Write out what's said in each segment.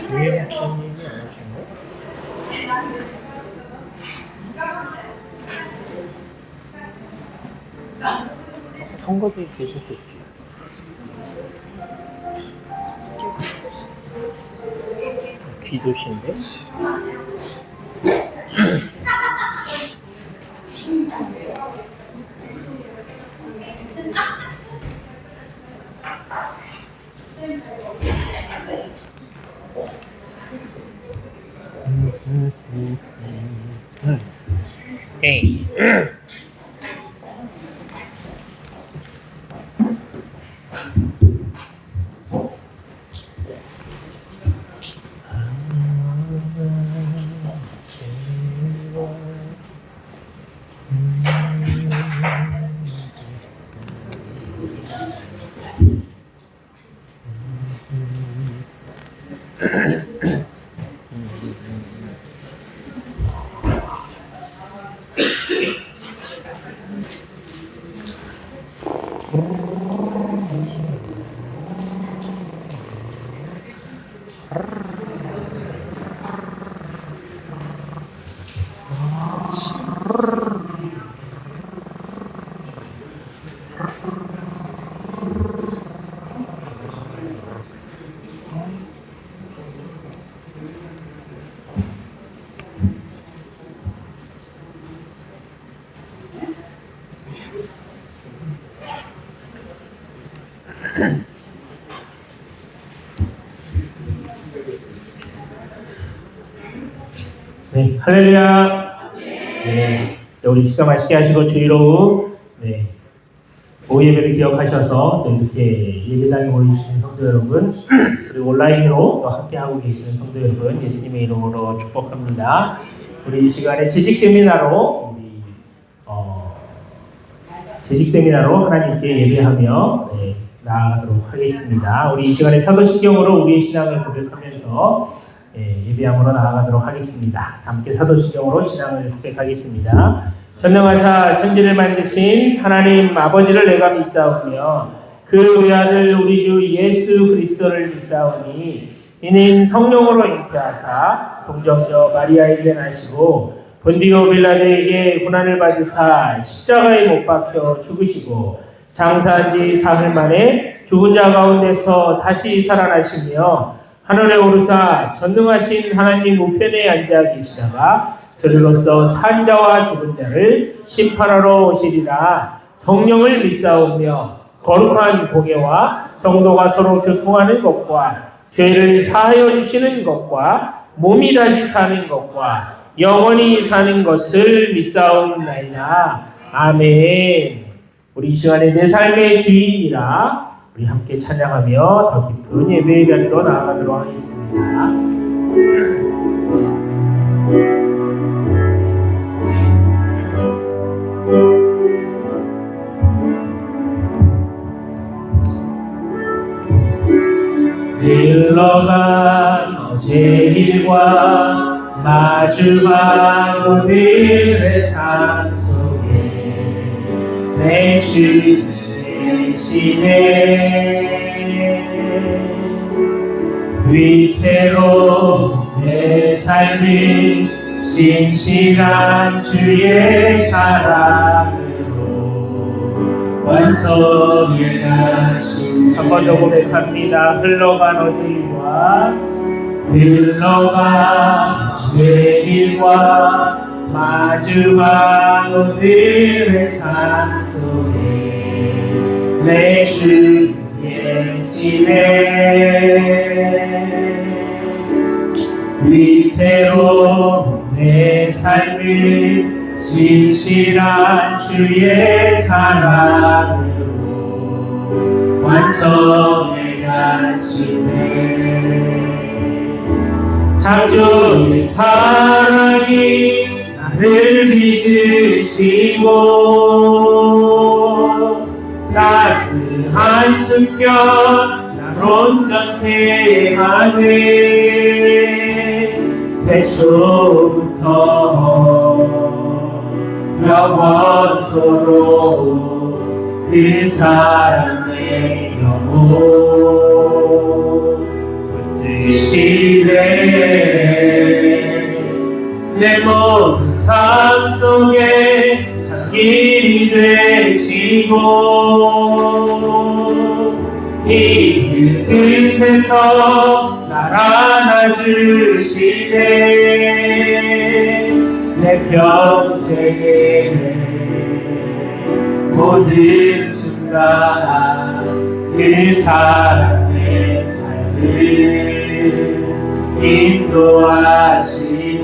교회 목사님이 안 하신가? 선거도 계셨었지. 기도신데? 에이. 네, 할렐루야. 네, 우리 시간 맛있게 하시고 주의로 오후 예배를 기억하셔서 이렇게 예배당에 모이시는 성도 여러분, 그리고 온라인으로 또 함께 하고 계시는 성도 여러분, 예수님의 이름으로 축복합니다. 우리 이 시간에 재직 세미나로 하나님께 예배하며 나아가도록 하겠습니다. 우리 이 시간에 사도신경으로 우리의 신앙을 고백하면서 예배함으로 나아가도록 하겠습니다. 함께 사도신경으로 신앙을 고백하겠습니다. 전능하사 천지를 만드신 하나님 아버지를 내가 믿사오며 그 외아들 우리 주 예수 그리스도를 믿사오니 이는 성령으로 잉태하사 동정녀 마리아에게 나시고 본디오 빌라도에게 고난을 받으사 십자가에 못 박혀 죽으시고 장사한 지 사흘 만에 죽은 자 가운데서 다시 살아나시며 하늘에 오르사 전능하신 하나님 우편에 앉아 계시다가 그리로서 산 자와 죽은 자를 심판하러 오시리라. 성령을 믿사오며 거룩한 공예와 성도가 서로 교통하는 것과 죄를 사하여 주시는 것과 몸이 다시 사는 것과 영원히 사는 것을 믿사옵나이다. 아멘. 우리 이 시간에 내 삶의 주인이라 우리 함께 찬양하며 더 깊은 예배의 자리로 나아가도록 하겠습니다. 흘러간 어제 일과 마주한 오늘의 삶 속에 내 주는 계시네. 위태로운 내 삶을 신실한 주의 사랑으로 완성해 가시네. 한 번 더 고백합니다. 흘러간 어제일과 죄일과 마주한 오늘의 삶 속에 내 주 계시네. 위태로운 내 삶을 신실한 주의 사랑으로 완성해 가시네. 창조의 사랑이 나를 빚으시고 따스한 숨결 날 온전케 하네. 태초부터 영원토록 그 사랑의 영혼 이 끝에서 날 안아주시네. 내 평생의 모든 순간 그 사랑의 삶을 인도하시네.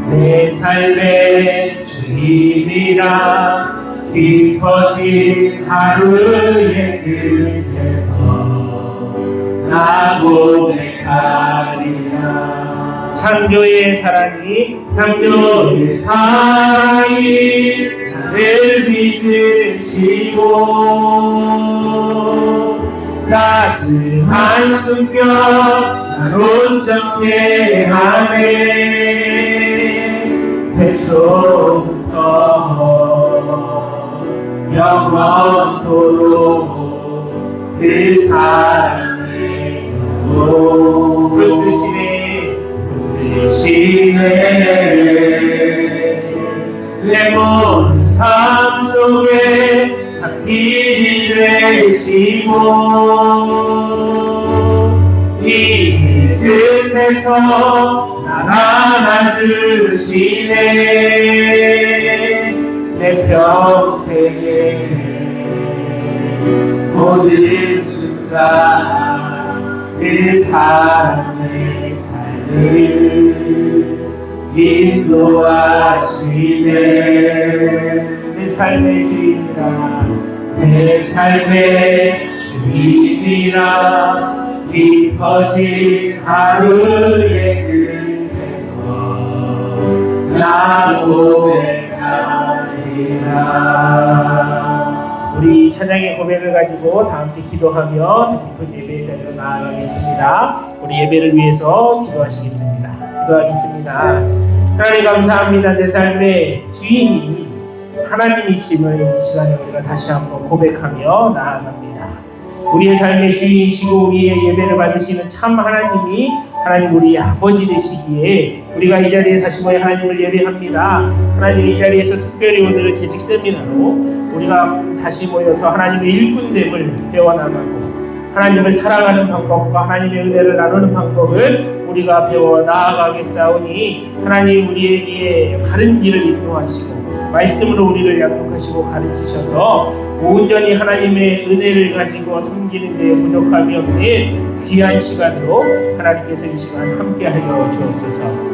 내 삶의 주님이라 깊어진 하루의 끝에서 나 고백하리라. 창조의 사랑이 나를 빚으시고 따스한 숨결 날 온전케 하네. 태초부터 영원토록 그 사랑의 영혼 붙드시네. 내 모든 삶 속에 잡길이 되시고 이 끝에서 날 안아주시네. 내 평생의 모든 순간 그 사랑의 삶을 인도하시네. 내 삶의 주인이라 내 삶의 주인이라 깊어진 하루의 끝에서 나 고백하리라. 우리 찬양의 고백을 가지고 다 함께 기도하며 깊은 예배에 자리로 나아가겠습니다. 우리 예배를 위해서 기도하시겠습니다. 기도하겠습니다. 하나님 감사합니다. 내 삶의 주인이 하나님이심을 이 시간에 우리가 다시 한번 고백하며 나아갑니다. 우리의 삶의 주인이시고 우리의 예배를 받으시는 참 하나님이 하나님 우리의 아버지 되시기에 우리가 이 자리에 다시 모여 하나님을 예배합니다. 하나님 이 자리에서 특별히 오늘은 재직 세미나로 우리가 다시 모여서 하나님의 일꾼됨을 배워나가고 하나님을 사랑하는 방법과 하나님의 은혜를 나누는 방법을 우리가 배워 나아가겠사오니 하나님 우리에게 바른 길을 인도하시고 말씀으로 우리를 양육하시고 가르치셔서 온전히 하나님의 은혜를 가지고 섬기는 데 부족함이 없는 귀한 시간으로 하나님께서 이 시간 함께하여 주옵소서.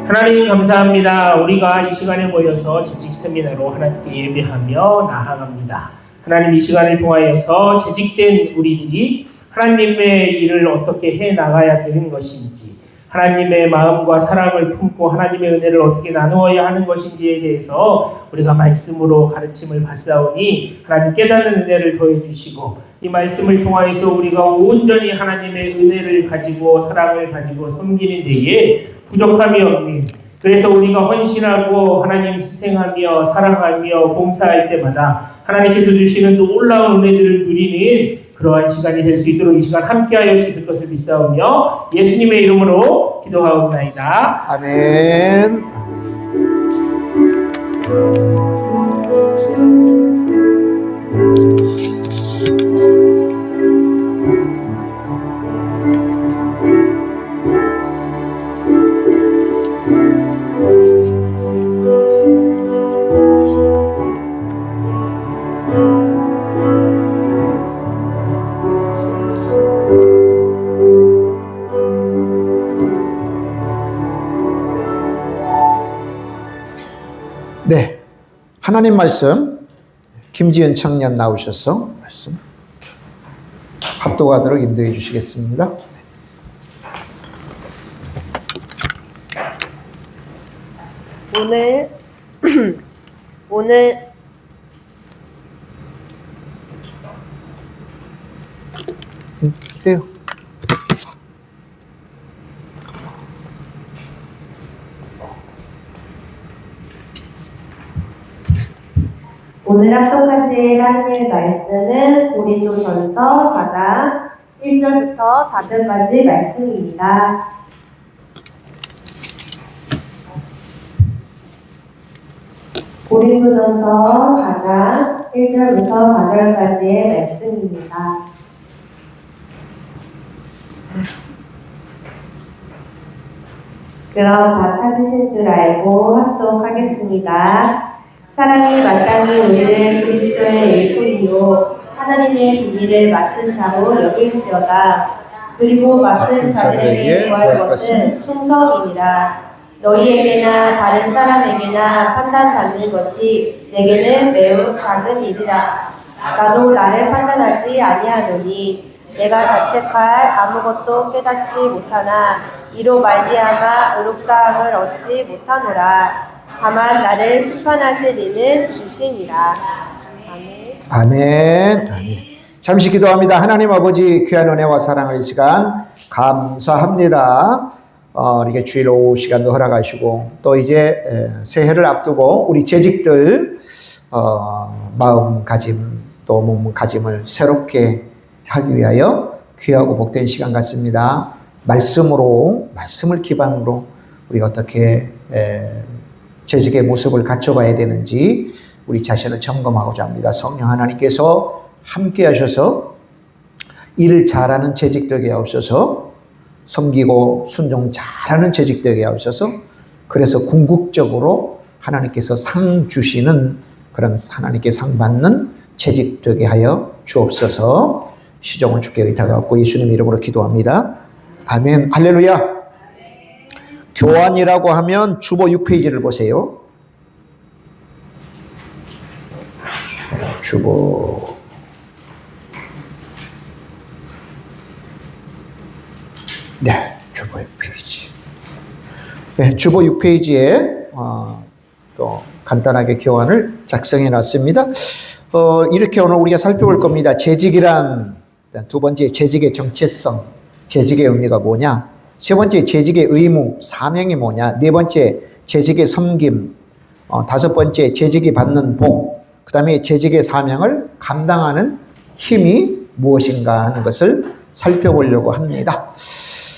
하나님 감사합니다. 우리가 이 시간에 모여서 재직 세미나로 하나님께 예배하며 나아갑니다. 하나님 이 시간을 통하여서 재직된 우리들이 하나님의 일을 어떻게 해 나가야 되는 것인지 하나님의 마음과 사랑을 품고 하나님의 은혜를 어떻게 나누어야 하는 것인지에 대해서 우리가 말씀으로 가르침을 받사오니 하나님 깨닫는 은혜를 더해 주시고 이 말씀을 통하여서 우리가 온전히 하나님의 은혜를 가지고 사랑을 가지고 섬기는 데에 부족함이 없는 그래서 우리가 헌신하고 하나님 희생하며 사랑하며 봉사할 때마다 하나님께서 주시는 놀라운 은혜들을 누리는 그러한 시간이 될 수 있도록 이 시간 함께하여 주실 것을 믿사오며 예수님의 이름으로 기도하옵나이다. 아멘. 네, 하나님 말씀 김지은 청년 나오셔서 말씀 합독하도록 인도해 주시겠습니다. 오늘 그래요. 오늘 합독하실 하느님의 말씀은 고린도전서 4장 1절부터 4절까지 말씀입니다. 고린도전서 4장 1절부터 4절까지의 말씀입니다. 그럼 다 찾으신 줄 알고 합독하겠습니다. 사랑이 마땅히 우리를 그리스도의 일꾼이요 하나님의 비밀을 맡은 자로 여길지어다. 그리고 맡은 자들에게 구할 것은 충성이니라. 너희에게나 다른 사람에게나 판단받는 것이 내게는 매우 작은 일이라. 나도 나를 판단하지 아니하노니 내가 자책할 아무것도 깨닫지 못하나 이로 말미암아 의롭다함을 얻지 못하노라. 다만 나를 심판하실 이는 주시니라. 아멘. 아멘. 아멘. 잠시 기도합니다. 하나님 아버지 귀한 은혜와 사랑의 시간 감사합니다. 이렇게 주일 오후 시간도 허락하시고 또 이제 새해를 앞두고 우리 재직들 마음가짐 또 몸가짐을 새롭게 하기 위하여 귀하고 복된 시간 같습니다. 말씀을 기반으로 우리가 어떻게 재직의 모습을 갖춰가야 되는지 우리 자신을 점검하고자 합니다. 성령 하나님께서 함께 하셔서 일을 잘하는 재직 되게 하옵소서. 섬기고 순종 잘하는 재직 되게 하옵소서. 그래서 궁극적으로 하나님께서 상 주시는 그런 하나님께 상 받는 재직 되게 하여 주옵소서. 시종을 주께 의탁하고 예수님 이름으로 기도합니다. 아멘. 할렐루야. 교환이라고 하면 주보 6페이지를 보세요. 주보 네, 주보 6페이지. 네, 주보 6페이지에 또 간단하게 교환을 작성해 놨습니다. 이렇게 오늘 우리가 살펴볼 겁니다. 재직이란 두 번째 재직의 정체성, 재직의 의미가 뭐냐? 세 번째 재직의 의무, 사명이 뭐냐? 네 번째 재직의 섬김, 다섯 번째 재직이 받는 복, 그 다음에 재직의 사명을 감당하는 힘이 무엇인가 하는 것을 살펴보려고 합니다.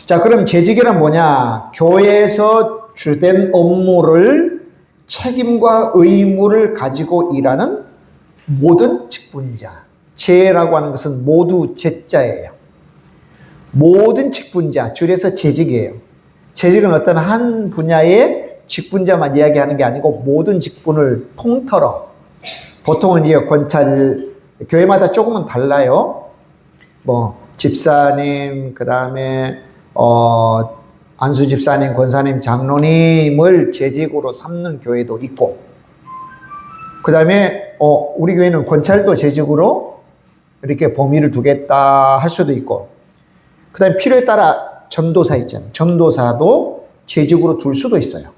자, 그럼 재직이란 뭐냐? 교회에서 주된 업무를 책임과 의무를 가지고 일하는 모든 직분자. 재라고 하는 것은 모두 제자예요. 모든 직분자, 줄여서 재직이에요. 재직은 어떤 한 분야의 직분자만 이야기하는 게 아니고 모든 직분을 통틀어. 보통은 이제 권찰, 교회마다 조금은 달라요. 집사님, 그 다음에 안수 집사님, 권사님, 장로님을 재직으로 삼는 교회도 있고, 그 다음에 우리 교회는 권찰도 재직으로 이렇게 범위를 두겠다 할 수도 있고, 그 다음에 필요에 따라 전도사 있잖아요. 전도사도 재직으로 둘 수도 있어요.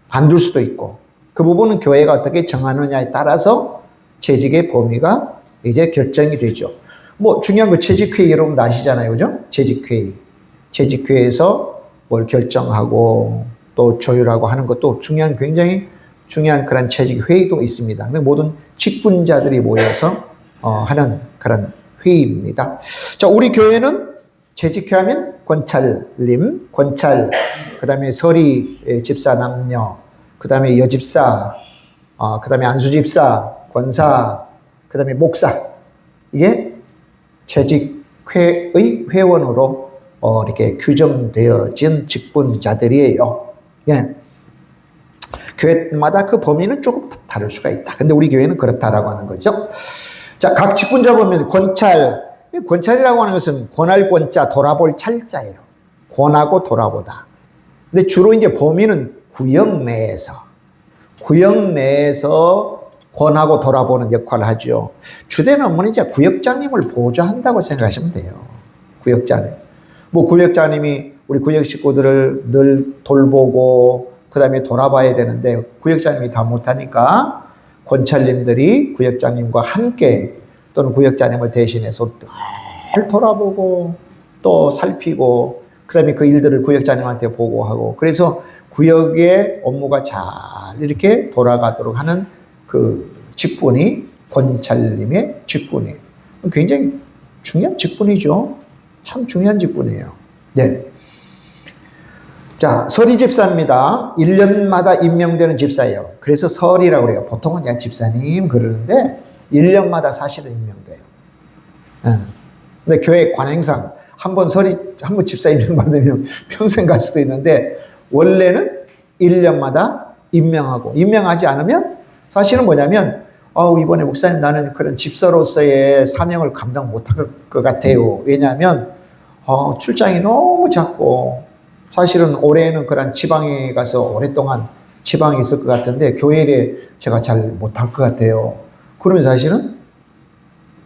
안 둘 수도 있고, 그 부분은 교회가 어떻게 정하느냐에 따라서 재직의 범위가 이제 결정이 되죠. 중요한 거 재직회의 여러분도 아시잖아요. 그죠? 재직회의. 재직회의에서 뭘 결정하고 또 조율하고 하는 것도 굉장히 중요한 그런 재직회의도 있습니다. 모든 직분자들이 모여서 하는 그런 회의입니다. 자, 우리 교회는 재직회하면 권찰님, 권찰, 그 다음에 서리 집사 남녀, 그 다음에 여집사, 그 다음에 안수집사, 권사, 그 다음에 목사. 이게 재직회의 회원으로 이렇게 규정되어진 직분자들이에요. 예. 교회마다 그 범위는 조금 다를 수가 있다. 근데 우리 교회는 그렇다라고 하는 거죠. 자, 각 직분자 보면 권찰이라고 하는 것은 권할 권자, 돌아볼 찰자예요. 권하고 돌아보다. 근데 주로 이제 범위는 구역 내에서 권하고 돌아보는 역할을 하죠. 주된 업무는 이제 구역장님을 보조한다고 생각하시면 돼요. 구역장님. 구역장님이 우리 구역 식구들을 늘 돌보고 그 다음에 돌아봐야 되는데 구역장님이 다 못하니까 권찰님들이 구역장님과 함께 또는 구역장님을 대신해서 늘 돌아보고 또 살피고 그 다음에 그 일들을 구역장님한테 보고하고 그래서 구역의 업무가 잘 이렇게 돌아가도록 하는 그 직분이 권찰님의 직분이에요. 굉장히 중요한 직분이죠. 참 중요한 직분이에요. 네. 자, 설이 집사입니다. 1년마다 임명되는 집사예요. 그래서 설이라고 그래요. 보통은 그냥 집사님 그러는데 1년마다 사실은 임명돼요. 근데 교회 관행상 한번 집사 임명 받으면 평생 갈 수도 있는데 원래는 1년마다 임명하지 않으면 사실은 뭐냐면 이번에 목사님 나는 그런 집사로서의 사명을 감당 못할 것 같아요. 왜냐하면 출장이 너무 작고 사실은 올해는 그런 지방에 가서 오랫동안 지방에 있을 것 같은데 교회에 제가 잘 못할 것 같아요. 그러면 사실은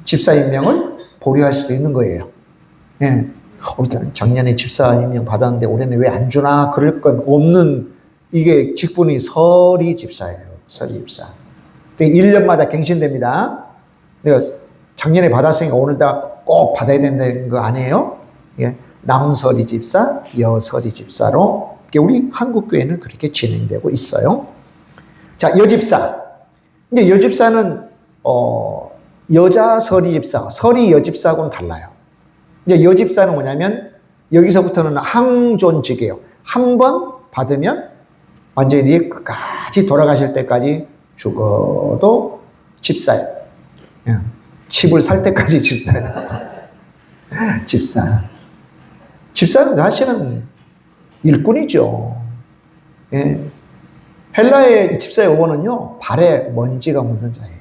집사 임명을 보류할 수도 있는 거예요. 예. 작년에 집사 임명 받았는데 올해는 왜 안 주나 그럴 건 없는 이게 직분이 설이 집사예요. 설이 집사. 1년마다 갱신됩니다. 내가 작년에 받았으니까 오늘 다 꼭 받아야 된다는 거 아니에요? 예. 남설이 집사, 여설이 집사로 우리 한국교회는 그렇게 진행되고 있어요. 자, 여집사. 이제 여집사는 여자 설이 집사, 설이 여집사하고는 달라요. 이제 여집사는 뭐냐면 여기서부터는 항존직이에요. 한 번 받으면 완전히 끝까지 돌아가실 때까지 죽어도 집사예요. 집을 살 때까지 집사예요. 집사. 집사는 사실은 일꾼이죠. 예. 헬라의 집사의 어원은요, 발에 먼지가 묻는 자예요.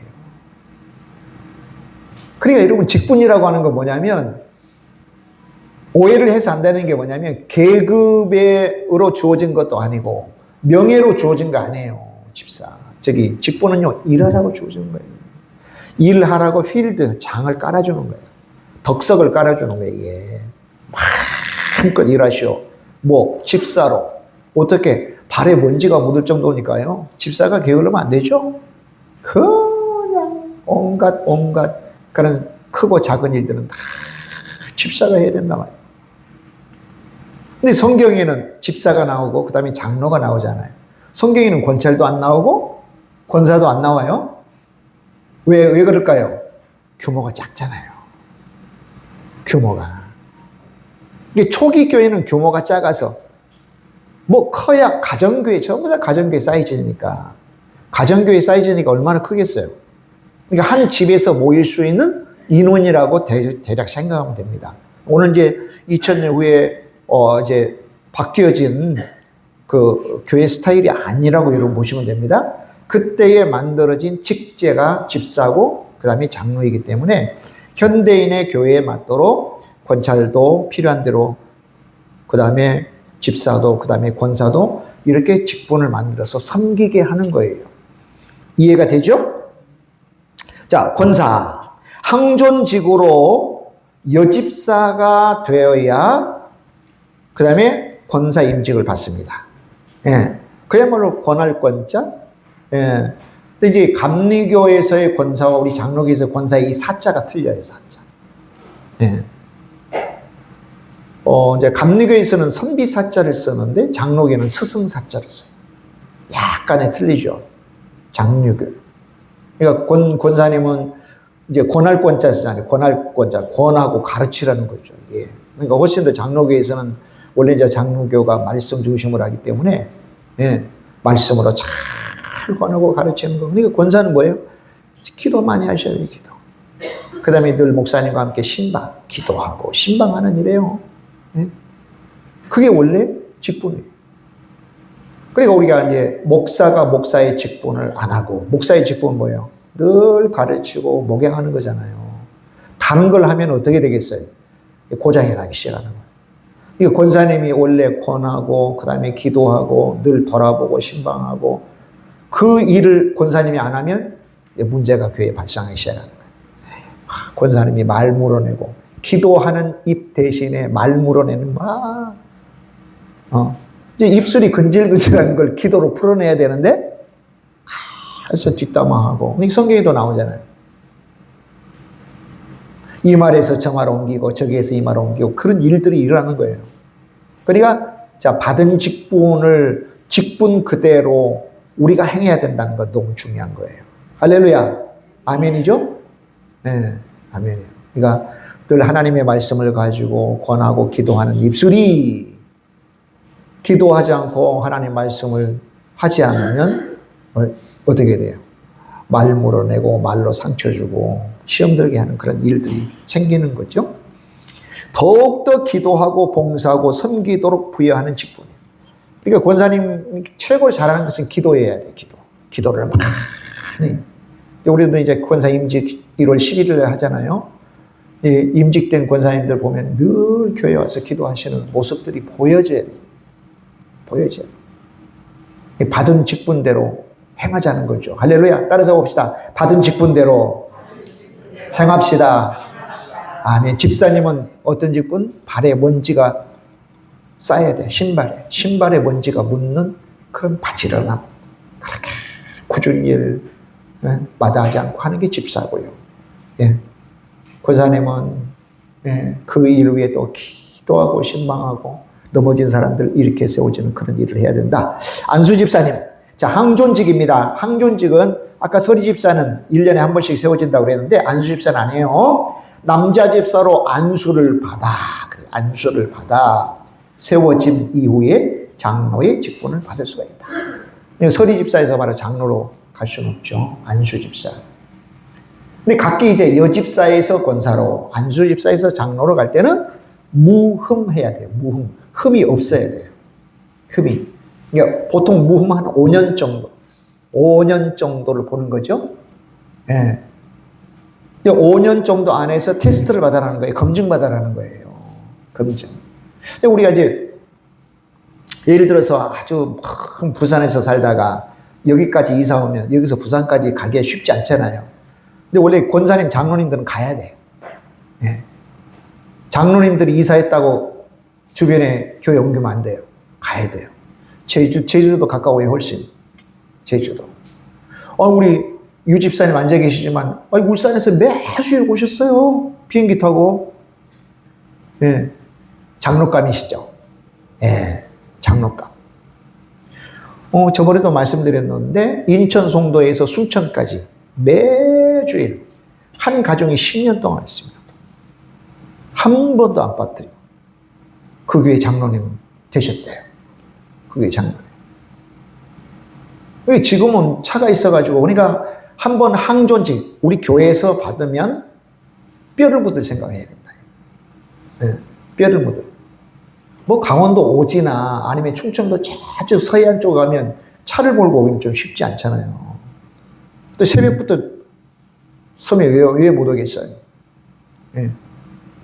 그러니까 여러분, 직분이라고 하는 건 뭐냐면, 오해를 해서 안 되는 게 뭐냐면, 계급으로 주어진 것도 아니고, 명예로 주어진 거 아니에요, 집사. 직분은요, 일하라고 주어진 거예요. 일하라고 필드, 장을 깔아주는 거예요. 덕석을 깔아주는 거예요, 이게. 마음껏 일하시오. 집사로. 어떻게, 발에 먼지가 묻을 정도니까요. 집사가 게을르면 안 되죠? 그냥 온갖 그런 크고 작은 일들은 다 집사가 해야 된단 말이에요. 근데 성경에는 집사가 나오고 그 다음에 장로가 나오잖아요. 성경에는 권찰도 안 나오고 권사도 안 나와요. 왜 그럴까요? 규모가 작잖아요. 규모가. 이게 초기 교회는 규모가 작아서 커야 가정교회, 전부 다 가정교회 사이즈니까. 가정교회 사이즈니까 얼마나 크겠어요. 그러니까 한 집에서 모일 수 있는 인원이라고 대략 생각하면 됩니다. 오늘 이제 2000년 후에 이제 바뀌어진 그 교회 스타일이 아니라고 여러분 보시면 됩니다. 그때에 만들어진 직제가 집사고 그 다음에 장로이기 때문에 현대인의 교회에 맞도록 권찰도 필요한 대로 그 다음에 집사도 그 다음에 권사도 이렇게 직분을 만들어서 섬기게 하는 거예요. 이해가 되죠? 자, 권사. 항존직으로 여집사가 되어야 그 다음에 권사 임직을 받습니다. 예. 그야말로 권할권자. 예. 근데 이제 감리교에서의 권사와 우리 장로교에서의 권사의 이 사자가 틀려요, 사자. 예. 이제 감리교에서는 선비사자를 쓰는데 장로교는 스승사자를 써요. 약간의 틀리죠. 장로교. 그러니까 권사님은 이제 권할권자 쓰잖아요. 권할권자. 권하고 가르치라는 거죠. 예. 그러니까 훨씬 더 장로교에서는 원래 이제 장로교가 말씀 중심으로 하기 때문에, 예. 말씀으로 잘 권하고 가르치는 거. 그러니까 권사는 뭐예요? 기도 많이 하셔야 돼요, 기도. 그 다음에 늘 목사님과 함께 신방, 기도하고 신방하는 일이에요. 예? 그게 원래 직분이에요. 그러니까 우리가 이제 목사가 목사의 직분을 안 하고, 목사의 직분은 뭐예요? 늘 가르치고 목양하는 거잖아요. 다른 걸 하면 어떻게 되겠어요? 고장이 나기 시작하는 거예요. 이 권사님이 원래 권하고, 그 다음에 기도하고, 늘 돌아보고, 신방하고, 그 일을 권사님이 안 하면 문제가 교회에 발생하기 시작하는 거예요. 권사님이 말 물어내고, 기도하는 입 대신에 말 물어내는 이제 입술이 근질근질한 걸 기도로 풀어내야 되는데, 해서 뒷담화하고, 성경에도 나오잖아요. 이 말에서 저 말 옮기고, 저기에서 이 말 옮기고, 그런 일들이 일어나는 거예요. 그러니까, 자, 받은 직분 그대로 우리가 행해야 된다는 거 너무 중요한 거예요. 할렐루야. 아멘이죠? 네, 아멘이에요. 그러니까 늘 하나님의 말씀을 가지고 권하고 기도하는 입술이 기도하지 않고 하나님 말씀을 하지 않으면 어떻게 돼요? 말 물어내고 말로 상처 주고 시험 들게 하는 그런 일들이 생기는 거죠. 더욱더 기도하고 봉사하고 섬기도록 부여하는 직분이에요. 그러니까 권사님 최고 잘하는 것은 기도해야 돼. 기도를 많이. 우리도 이제 권사 임직 1월 11일에 하잖아요. 임직된 권사님들 보면 늘 교회 와서 기도하시는 모습들이 보여져야 돼요. 보여져요. 받은 직분대로 행하자는 거죠. 할렐루야. 따라서 봅시다. 받은 직분대로 행합시다. 아멘. 집사님은 어떤 직분? 발에 먼지가 쌓여야 돼. 신발에 먼지가 묻는 그런 바지런함. 그렇게 꾸준히 일 마다하지 않고 하는 게 집사고요. 예. 권사님은 그 일 위에 또 기도하고 신망하고 넘어진 사람들 이렇게 세워지는 그런 일을 해야 된다. 안수 집사님. 자, 항존직입니다. 항존직은 아까 서리 집사는 1년에 한 번씩 세워진다고 그랬는데 안수 집사는 아니에요. 남자 집사로 안수를 받아 세워진 이후에 장로의 직분을 받을 수가 있다. 서리 집사에서 바로 장로로 갈 수는 없죠. 안수 집사. 근데 각기 이제 여집사에서 권사로, 안수 집사에서 장로로 갈 때는 무흠해야 돼요. 흠이 없어야 돼요. 흠이. 그러니까 보통 무흠 한 5년 정도. 5년 정도를 보는 거죠. 예. 5년 정도 안에서 테스트를 받아라는 거예요. 검증받아라는 거예요. 검증. 근데 우리가 이제 예를 들어서 아주 부산에서 살다가 여기까지 이사 오면 여기서 부산까지 가기가 쉽지 않잖아요. 근데 원래 권사님, 장로님들은 가야 돼요. 예. 장로님들이 이사했다고 주변에 교회 옮기면 안 돼요. 가야 돼요. 제주도 가까워요, 훨씬. 제주도. 우리 유 집사님 앉아 계시지만, 울산에서 매주일 오셨어요. 비행기 타고. 예. 장로감이시죠. 예. 장로감. 저번에도 말씀드렸는데, 인천 송도에서 순천까지 매주일 한 가정이 10년 동안 했습니다. 한 번도 안 빠뜨리고. 그 교회 장로님 되셨대요. 그 교회 장로님. 지금은 차가 있어가지고, 우리가 한번 항존직, 우리 교회에서 받으면 뼈를 묻을 생각을 해야 된다. 네, 뼈를 묻을. 뭐 강원도 오지나 아니면 충청도 저쪽 서해안 쪽 가면 차를 몰고 오기는 좀 쉽지 않잖아요. 또 새벽부터 섬에 왜 못 오겠어요? 네.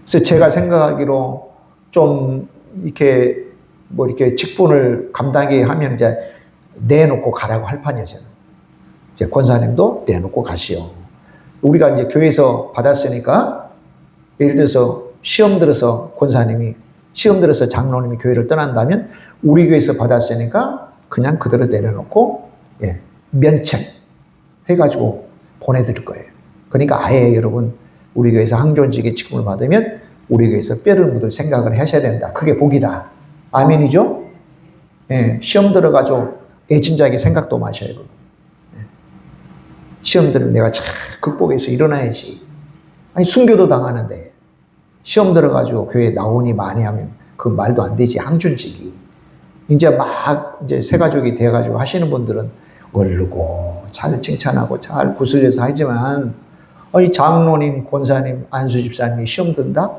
그래서 제가 생각하기로 좀 이렇게 직분을 감당하게 하면 이제 내놓고 가라고 할 판이에요. 이제 권사님도 내놓고 가시오. 우리가 이제 교회에서 받았으니까 예를 들어서 시험 들어서 장로님이 교회를 떠난다면 우리 교회에서 받았으니까 그냥 그대로 내려놓고 면책 해가지고 보내드릴 거예요. 그러니까 아예 여러분 우리 교회에서 항존직의 직분을 받으면 우리 교회에서 뼈를 묻을 생각을 하셔야 된다. 그게 복이다. 아멘이죠? 시험 들어가지고 애진자에게 생각도 마셔야 되고 시험들은 내가 잘 극복해서 일어나야지. 순교도 당하는데 시험 들어가지고 교회 나오니 많이 하면 그 말도 안 되지. 항존직이 이제 새 가족이 돼가지고 하시는 분들은 얼르고 잘 칭찬하고 잘 구슬려서 하지만 장로님, 권사님, 안수 집사님이 시험 든다?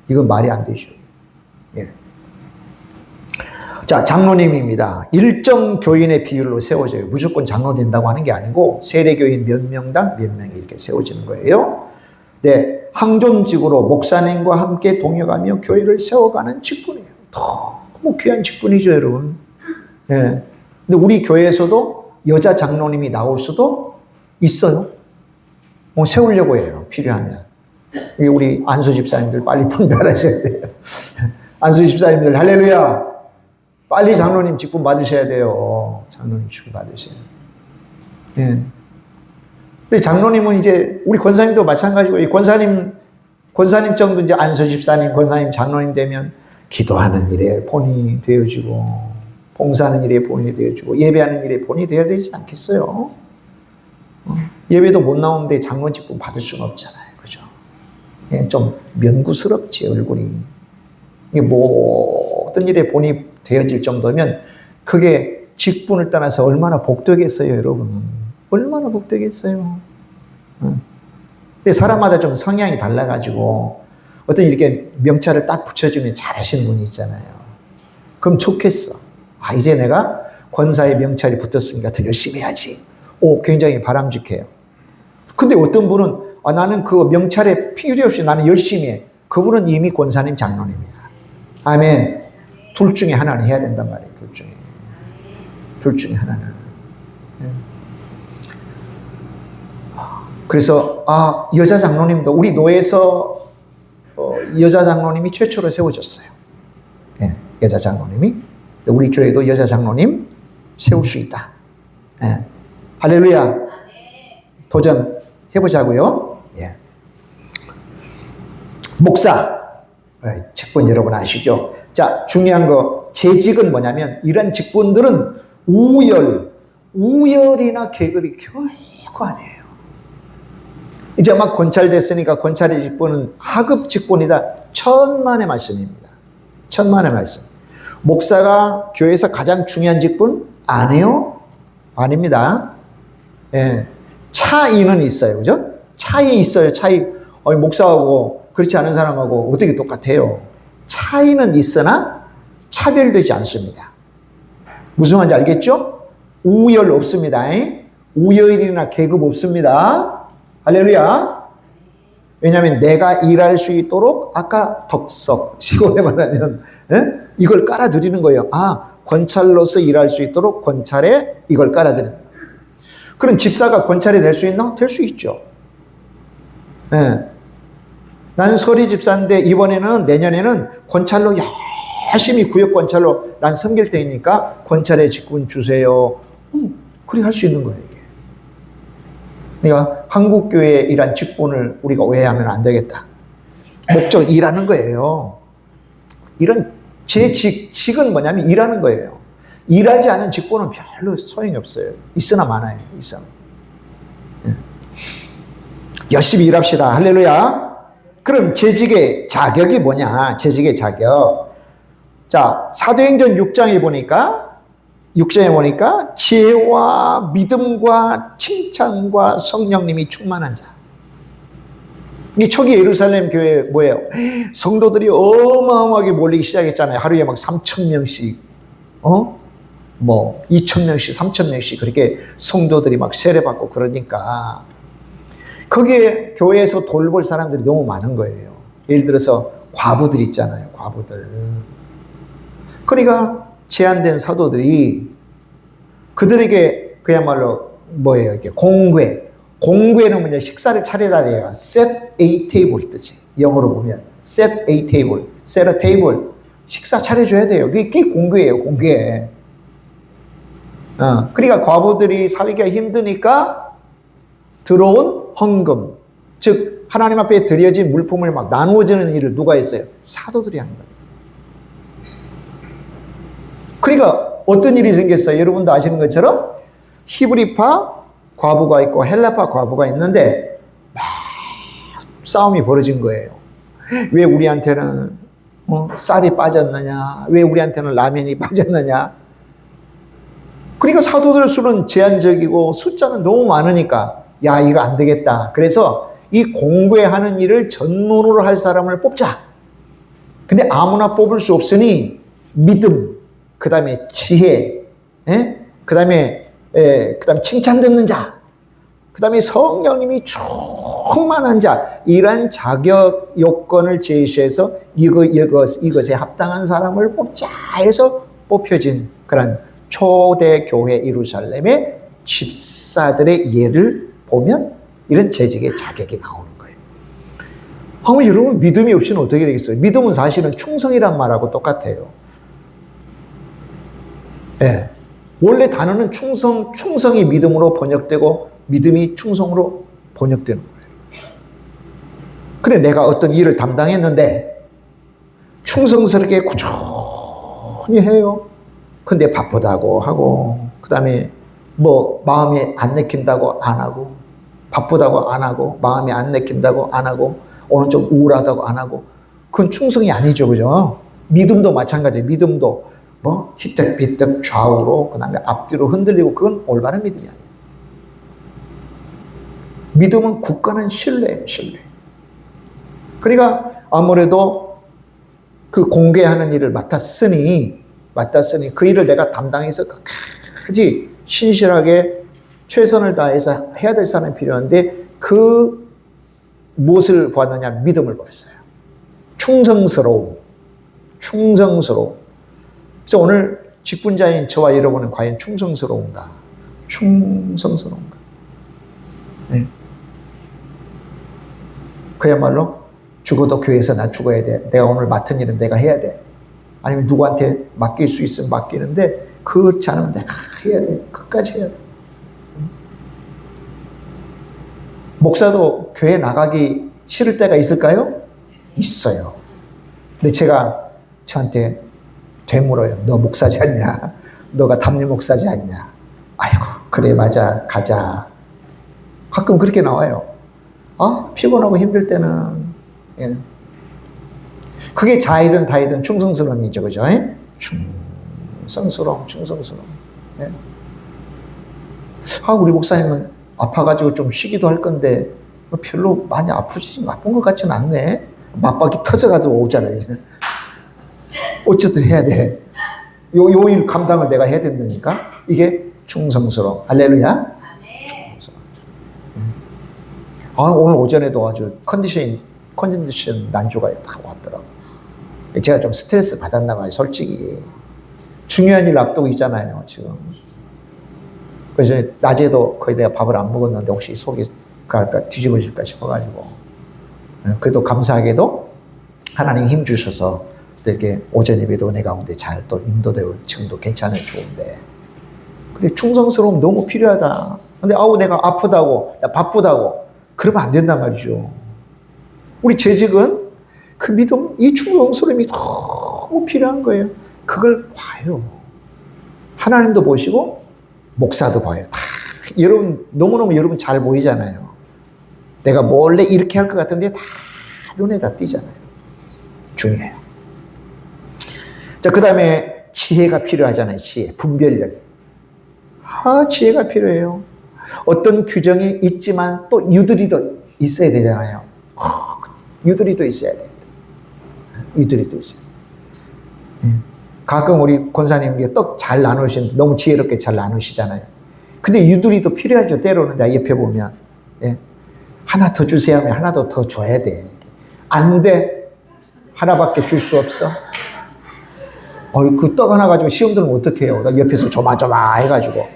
이건 말이 안 되죠. 예. 자, 장로님입니다. 일정 교인의 비율로 세워져요. 무조건 장로 된다고 하는 게 아니고 세례교인 몇 명당 몇 명이 이렇게 세워지는 거예요. 네, 항존직으로 목사님과 함께 동역하며 교회를 세워가는 직분이에요. 너무 귀한 직분이죠, 여러분. 네. 근데 우리 교회에서도 여자 장로님이 나올 수도 있어요. 세우려고 해요, 필요하면. 우리 안수 집사님들 빨리 분별하셔야 돼요. 안수 집사님들, 할렐루야! 빨리 장로님 직분 받으셔야 돼요. 장로님 직분 받으셔야 돼요. 예. 근데 장로님은 이제, 우리 권사님도 마찬가지고, 이 권사님 정도 이제 안수 집사님, 권사님, 장로님 되면 기도하는 일에 본이 되어지고, 봉사하는 일에 본이 되어지고, 예배하는 일에 본이 되어야 되지 않겠어요? 예배도 못 나오는데 장로 직분 받을 수는 없잖아요. 그죠? 예, 좀 면구스럽지, 얼굴이. 이게 모든 일에 본입되어질 정도면 그게 직분을 떠나서 얼마나 복되겠어요, 여러분. 얼마나 복되겠어요. 근데 사람마다 좀 성향이 달라가지고 어떤 이렇게 명찰을 딱 붙여주면 잘하시는 분이 있잖아요. 그럼 좋겠어. 아, 이제 내가 권사의 명찰이 붙었으니까 더 열심히 해야지. 오, 굉장히 바람직해요. 근데 어떤 분은 아, 나는 그 명찰에 필요 없이 나는 열심히 해. 그분은 이미 권사님 장로님이야. 아멘. 둘 중에 하나는 해야 된단 말이에요. 둘 중에 하나는. 그래서 여자 장로님도 우리 노예에서 여자 장로님이 최초로 세워졌어요. 예, 여자 장로님이. 우리 교회도 여자 장로님 세울 수 있다. 예. 할렐루야. 도전해보자고요. 예. 목사. 직분 여러분 아시죠? 자, 중요한 거, 재직은 뭐냐면, 이런 직분들은 우열이나 계급이 결코 아니에요. 이제 막 권찰됐으니까 권찰의 직분은 하급 직분이다. 천만의 말씀입니다. 천만의 말씀. 목사가 교회에서 가장 중요한 직분? 아니요. 아닙니다. 예. 차이는 있어요. 그죠? 차이 있어요. 차이. 목사하고 그렇지 않은 사람하고 어떻게 똑같아요? 차이는 있으나 차별되지 않습니다. 무슨 말인지 알겠죠? 우열 없습니다. 우열이나 계급 없습니다. 할렐루야. 왜냐하면 내가 일할 수 있도록 아까 덕석 시골에 말하면 이걸 깔아드리는 거예요. 권찰로서 일할 수 있도록 권찰에 이걸 깔아드리는 거예요. 그럼 집사가 권찰이 될 수 있나? 될 수 있죠. 나는 서리 집사인데 내년에는 권찰로 열심히 구역 권찰로 난 섬길 테니까 권찰의 직분 주세요. 그리 할 수 있는 거예요, 이게. 그러니까 한국교회에 이런 직분을 우리가 오해하면 안 되겠다. 목적 일하는 거예요. 이런 제 직은 뭐냐면 일하는 거예요. 일하지 않은 직분은 별로 소용이 없어요. 있으나 마나요. 있으나. 열심히 일합시다. 할렐루야. 그럼 재직의 자격이 뭐냐? 재직의 자격. 자, 사도행전 6장에 보니까 지혜와 믿음과 칭찬과 성령님이 충만한 자. 이 초기 예루살렘 교회 뭐예요? 성도들이 어마어마하게 몰리기 시작했잖아요. 하루에 막 3,000명씩, 2,000명씩, 3,000명씩 그렇게 성도들이 막 세례받고 그러니까 거기에 교회에서 돌볼 사람들이 너무 많은 거예요. 예를 들어서 과부들 있잖아요. 과부들. 그러니까 제한된 사도들이 그들에게 그야말로 뭐예요? 이게 공궤는 뭐냐? 식사를 차려다 돼요. set a table 뜻이. 영어로 보면 set a table, set a table. 식사 차려줘야 돼요. 그게 공궤예요. 공궤. 그러니까 과부들이 살기가 힘드니까 들어온 헌금, 즉 하나님 앞에 드려진 물품을 막 나누어주는 일을 누가 했어요? 사도들이 한 거예요. 그러니까 어떤 일이 생겼어요? 여러분도 아시는 것처럼 히브리파 과부가 있고 헬라파 과부가 있는데 막 싸움이 벌어진 거예요. 왜 우리한테는 쌀이 빠졌느냐? 왜 우리한테는 라면이 빠졌느냐? 그러니까 사도들 수는 제한적이고 숫자는 너무 많으니까 야, 이거 안 되겠다. 그래서 이 공궤하는 일을 전문으로 할 사람을 뽑자. 근데 아무나 뽑을 수 없으니 믿음, 그 다음에 지혜, 그 다음에 칭찬 듣는 자, 그 다음에 성령님이 충만한 자, 이런 자격 요건을 제시해서 이것에 합당한 사람을 뽑자 해서 뽑혀진 그런 초대 교회 예루살렘의 집사들의 예를 보면 이런 재직의 자격이 나오는 거예요. 그러면 여러분 믿음이 없이는 어떻게 되겠어요? 믿음은 사실은 충성이란 말하고 똑같아요. 예. 원래 단어는 충성이 믿음으로 번역되고 믿음이 충성으로 번역되는 거예요. 그래, 내가 어떤 일을 담당했는데 충성스럽게 꾸준히 해요. 근데 바쁘다고 하고, 그 다음에 마음에 안 내킨다고 안 하고, 바쁘다고 안 하고, 마음이 안 내킨다고 안 하고, 오늘 좀 우울하다고 안 하고, 그건 충성이 아니죠, 그죠? 믿음도 마찬가지예요. 믿음도 뭐 희뜩비뜩 좌우로, 그 다음에 앞뒤로 흔들리고, 그건 올바른 믿음이 아니에요. 믿음은 굳건한 신뢰예요, 신뢰. 그러니까 아무래도 그 공개하는 일을 맡았으니 그 일을 내가 담당해서 끝까지 신실하게 최선을 다해서 해야 될 사람이 필요한데, 그 무엇을 보았느냐? 믿음을 보았어요. 충성스러움. 그래서 오늘 직분자인 저와 여러분은 과연 충성스러운가? 네. 그야말로 죽어도 교회에서 나 죽어야 돼. 내가 오늘 맡은 일은 내가 해야 돼. 아니면 누구한테 맡길 수 있으면 맡기는데, 그렇지 않으면 내가 해야 돼. 끝까지 해야 돼. 목사도 교회 나가기 싫을 때가 있을까요? 있어요. 근데 제가 저한테 되물어요. 너 목사지 않냐? 너가 담임 목사지 않냐? 아이고, 그래, 맞아, 가자. 가끔 그렇게 나와요. 아, 피곤하고 힘들 때는. 예. 그게 자이든 다이든 충성스러움이죠, 그죠? 예? 충성스러움. 예. 아, 우리 목사님은 아파가지고 좀 쉬기도 할 건데, 별로 많이 아픈 것 같지는 않네. 맞박이 터져가지고 오잖아요. 어쨌든 해야 돼. 요 일 감당을 내가 해야 된다니까. 이게 충성스러움. 할렐루야. 아, 오늘 오전에도 아주 컨디션 난조가 딱 왔더라고. 제가 좀 스트레스 받았나 봐요, 솔직히. 중요한 일 앞두고 있잖아요, 지금. 그래서 낮에도 거의 내가 밥을 안 먹었는데 혹시 속이 뒤집어질까 싶어가지고. 그래도 감사하게도 하나님 힘 주셔서 이렇게 오전 예배도 은혜 가운데 잘 또 인도되고 지금도 괜찮은 좋은데. 그래, 충성스러움 너무 필요하다. 근데 아우, 내가 아프다고, 나 바쁘다고. 그러면 안 된단 말이죠. 우리 재직은 그 믿음, 이 충성스러움이 너무 필요한 거예요. 그걸 봐요. 하나님도 보시고 목사도 봐요. 다 여러분, 너무너무 여러분 잘 보이잖아요. 내가 몰래 이렇게 할 것 같은데 다 눈에 다 띄잖아요. 중요해요. 자, 그 다음에 지혜가 필요하잖아요. 지혜, 분별력이. 지혜가 필요해요. 어떤 규정이 있지만 또 유두리도 있어야 되잖아요. 유두리도 있어야 돼요. 유두리도 있어요. 가끔 우리 권사님께 떡 잘 나누시는, 너무 지혜롭게 잘 나누시잖아요. 근데 유두리도 필요하죠. 때로는 내가 옆에 보면. 예. 하나 더 주세요 하면 하나 더 줘야 돼. 안 돼. 하나밖에 줄 수 없어. 그 떡 하나 가지고 시험 들면 어떡해요. 나 옆에서 조마조마 해가지고.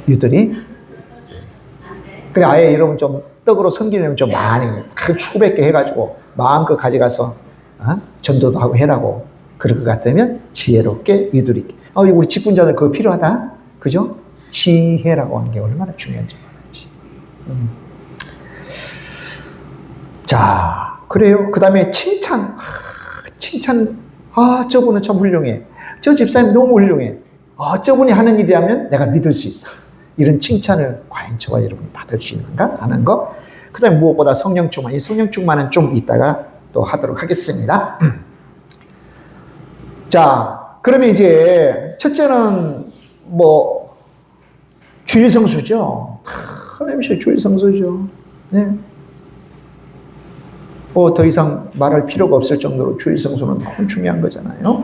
유두리. 그래, 아예 여러분 좀 떡으로 섬기려면 좀 많이, 수백 개 해가지고 마음껏 가져가서 전도도 하고 해라고. 그럴 것 같으면 지혜롭게 유두리. 우리 직분자들 그거 필요하다. 그죠? 지혜라고 하는 게 얼마나 중요한지 몰랐지. 자, 그래요. 그 다음에 칭찬. 저분은 참 훌륭해. 저 집사님 너무 훌륭해. 저분이 하는 일이라면 내가 믿을 수 있어. 이런 칭찬을 과연 저와 여러분이 받을 수 있는가 하는 거. 그 다음에 무엇보다 성령 충만. 이 성령 충만은 좀 이따가 또 하도록 하겠습니다. 자, 그러면 이제 첫째는 뭐 주일 성수죠. 하나님이 주일 성수죠. 네. 더 이상 말할 필요가 없을 정도로 주일 성수는 너무 중요한 거잖아요.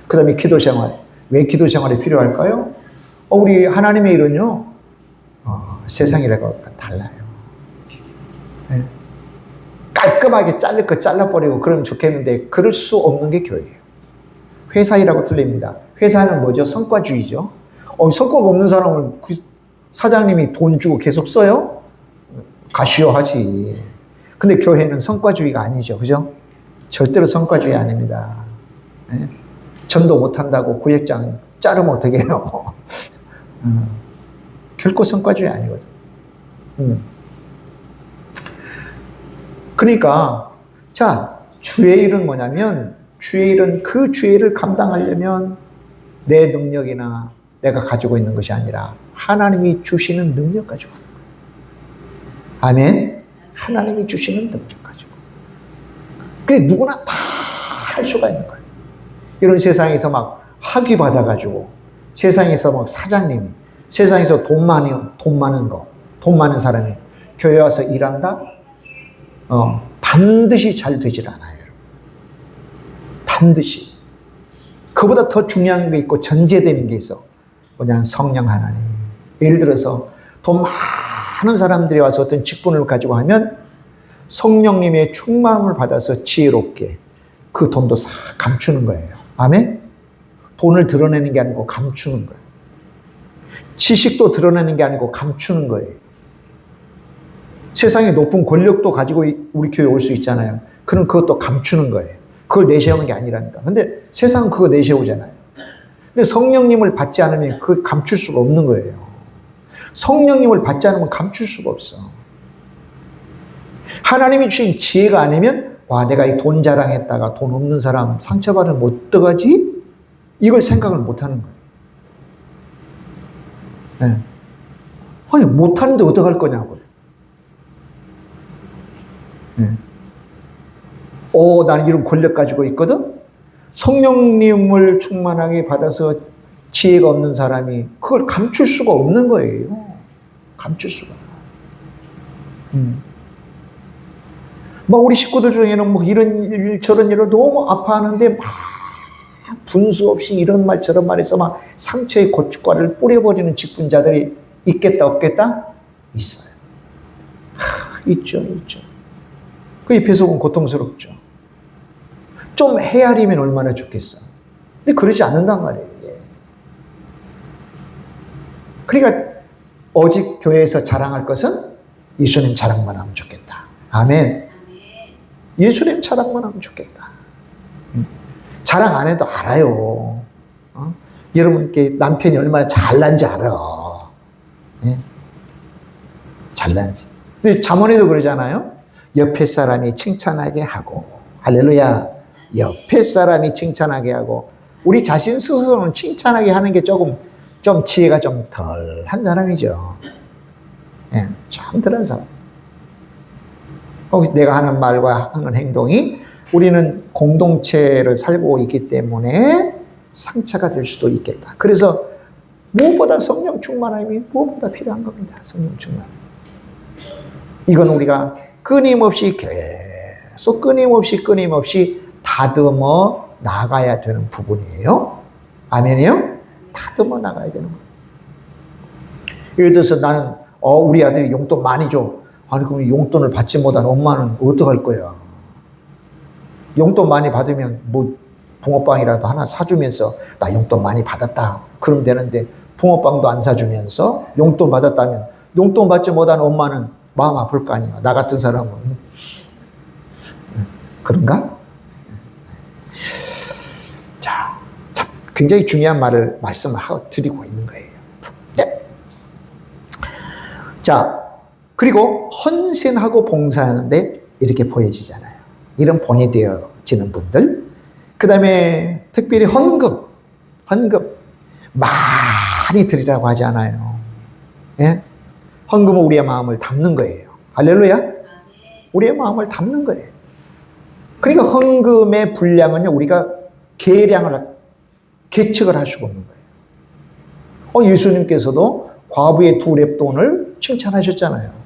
그 다음에 기도 생활. 왜 기도 생활이 필요할까요? 우리 하나님의 일은요, 세상이라고 달라요. 네. 깔끔하게 자를 거 잘라버리고 그러면 좋겠는데, 그럴 수 없는 게 교회예요. 회사 일하고 틀립니다. 회사는 뭐죠? 성과주의죠. 성과가 없는 사람은 그 사장님이 돈 주고 계속 써요? 가시오 하지. 근데 교회는 성과주의가 아니죠. 그죠? 절대로 성과주의 아닙니다. 네? 전도 못한다고 구역장 자르면 어떻게 해요? 결코 성과주의 아니거든. 그러니까, 자, 주의 일은 뭐냐면, 주의 일은 그 주의 일을 감당하려면 내 능력이나 내가 가지고 있는 것이 아니라 하나님이 주시는 능력 가지고 있는 거예요. 아멘. 하나님이 주시는 능력 가지고. 그게 누구나 다 할 수가 있는 거예요. 이런 세상에서 막 학위 받아가지고, 세상에서 막 사장님이, 세상에서 돈 많은 사람이 교회 와서 일한다? 반드시 잘 되질 않아요. 반드시. 그보다 더 중요한 게 있고 전제되는 게 있어. 뭐냐, 성령 하나님. 예를 들어서 돈 많은 사람들이 와서 어떤 직분을 가지고 하면 성령님의 충만을 받아서 지혜롭게 그 돈도 싹 감추는 거예요. 아멘? 돈을 드러내는 게 아니고 감추는 거예요. 지식도 드러내는 게 아니고 감추는 거예요. 세상에 높은 권력도 가지고 우리 교회에 올 수 있잖아요. 그럼 그것도 감추는 거예요. 그걸 내세우는 게 아니라니까. 근데 세상은 그거 내세우잖아요. 근데 성령님을 받지 않으면 그걸 감출 수가 없는 거예요. 성령님을 받지 않으면 감출 수가 없어. 하나님이 주신 지혜가 아니면 와, 내가 이 돈 자랑했다가 돈 없는 사람 상처받으면 어떡하지? 이걸 생각을 못 하는 거예요. 네. 아니, 못 하는데 어떡할 거냐고요. 네. 나는 이런 권력 가지고 있거든? 성령님을 충만하게 받아서 지혜가 없는 사람이 그걸 감출 수가 없는 거예요. 감출 수가. 막 우리 식구들 중에는 뭐 이런 일 저런 일로 너무 아파하는데 막 분수 없이 이런 말 저런 말해서 막 상처의 고춧가루를 뿌려버리는 직분자들이 있겠다 없겠다? 있어요. 있죠. 그 입에서 보면 고통스럽죠. 좀 헤아리면 얼마나 좋겠어. 근데 그러지 않는단 말이에요. 그러니까 오직 교회에서 자랑할 것은 예수님 자랑만 하면 좋겠다. 아멘. 예수님 자랑만 하면 좋겠다. 자랑 안 해도 알아요. 여러분께 남편이 얼마나 잘난지 알아. 잘난지. 근데 잠언에도 그러잖아요. 옆에 사람이 칭찬하게 하고, 할렐루야. 옆에 사람이 칭찬하게 하고, 우리 자신 스스로는 칭찬하게 하는 게 좀 지혜가 좀 덜한 사람이죠. 좀 덜한 사람. 내가 하는 말과 하는 행동이 우리는 공동체를 살고 있기 때문에 상처가 될 수도 있겠다. 그래서 무엇보다 성령 충만함이 무엇보다 필요한 겁니다. 성령 충만. 이건 우리가 끊임없이 다듬어 나가야 되는 부분이에요. 아멘이요? 다듬어 나가야 되는 거예요. 예를 들어서 나는 우리 아들이 용돈 많이 줘. 아니 그럼 용돈을 받지 못한 엄마는 어떡할 거야? 용돈 많이 받으면 뭐 붕어빵이라도 하나 사주면서 나 용돈 많이 받았다 그러면 되는데 붕어빵도 안 사주면서 용돈 받았다면 용돈 받지 못한 엄마는 마음 아플 거 아니야. 나 같은 사람은 그런가? 자, 굉장히 중요한 말을 말씀하고 드리고 있는 거예요. 네. 자, 그리고 헌신하고 봉사하는데 이렇게 보여지잖아요. 이런 본이 되어지는 분들. 그 다음에 특별히 헌금 많이 드리라고 하지 않아요. 예? 헌금은 우리의 마음을 담는 거예요. 할렐루야. 우리의 마음을 담는 거예요. 그러니까 헌금의 분량은요, 우리가 계측을 할 수가 없는 거예요. 예수님께서도 과부의 2렙돈을 칭찬하셨잖아요.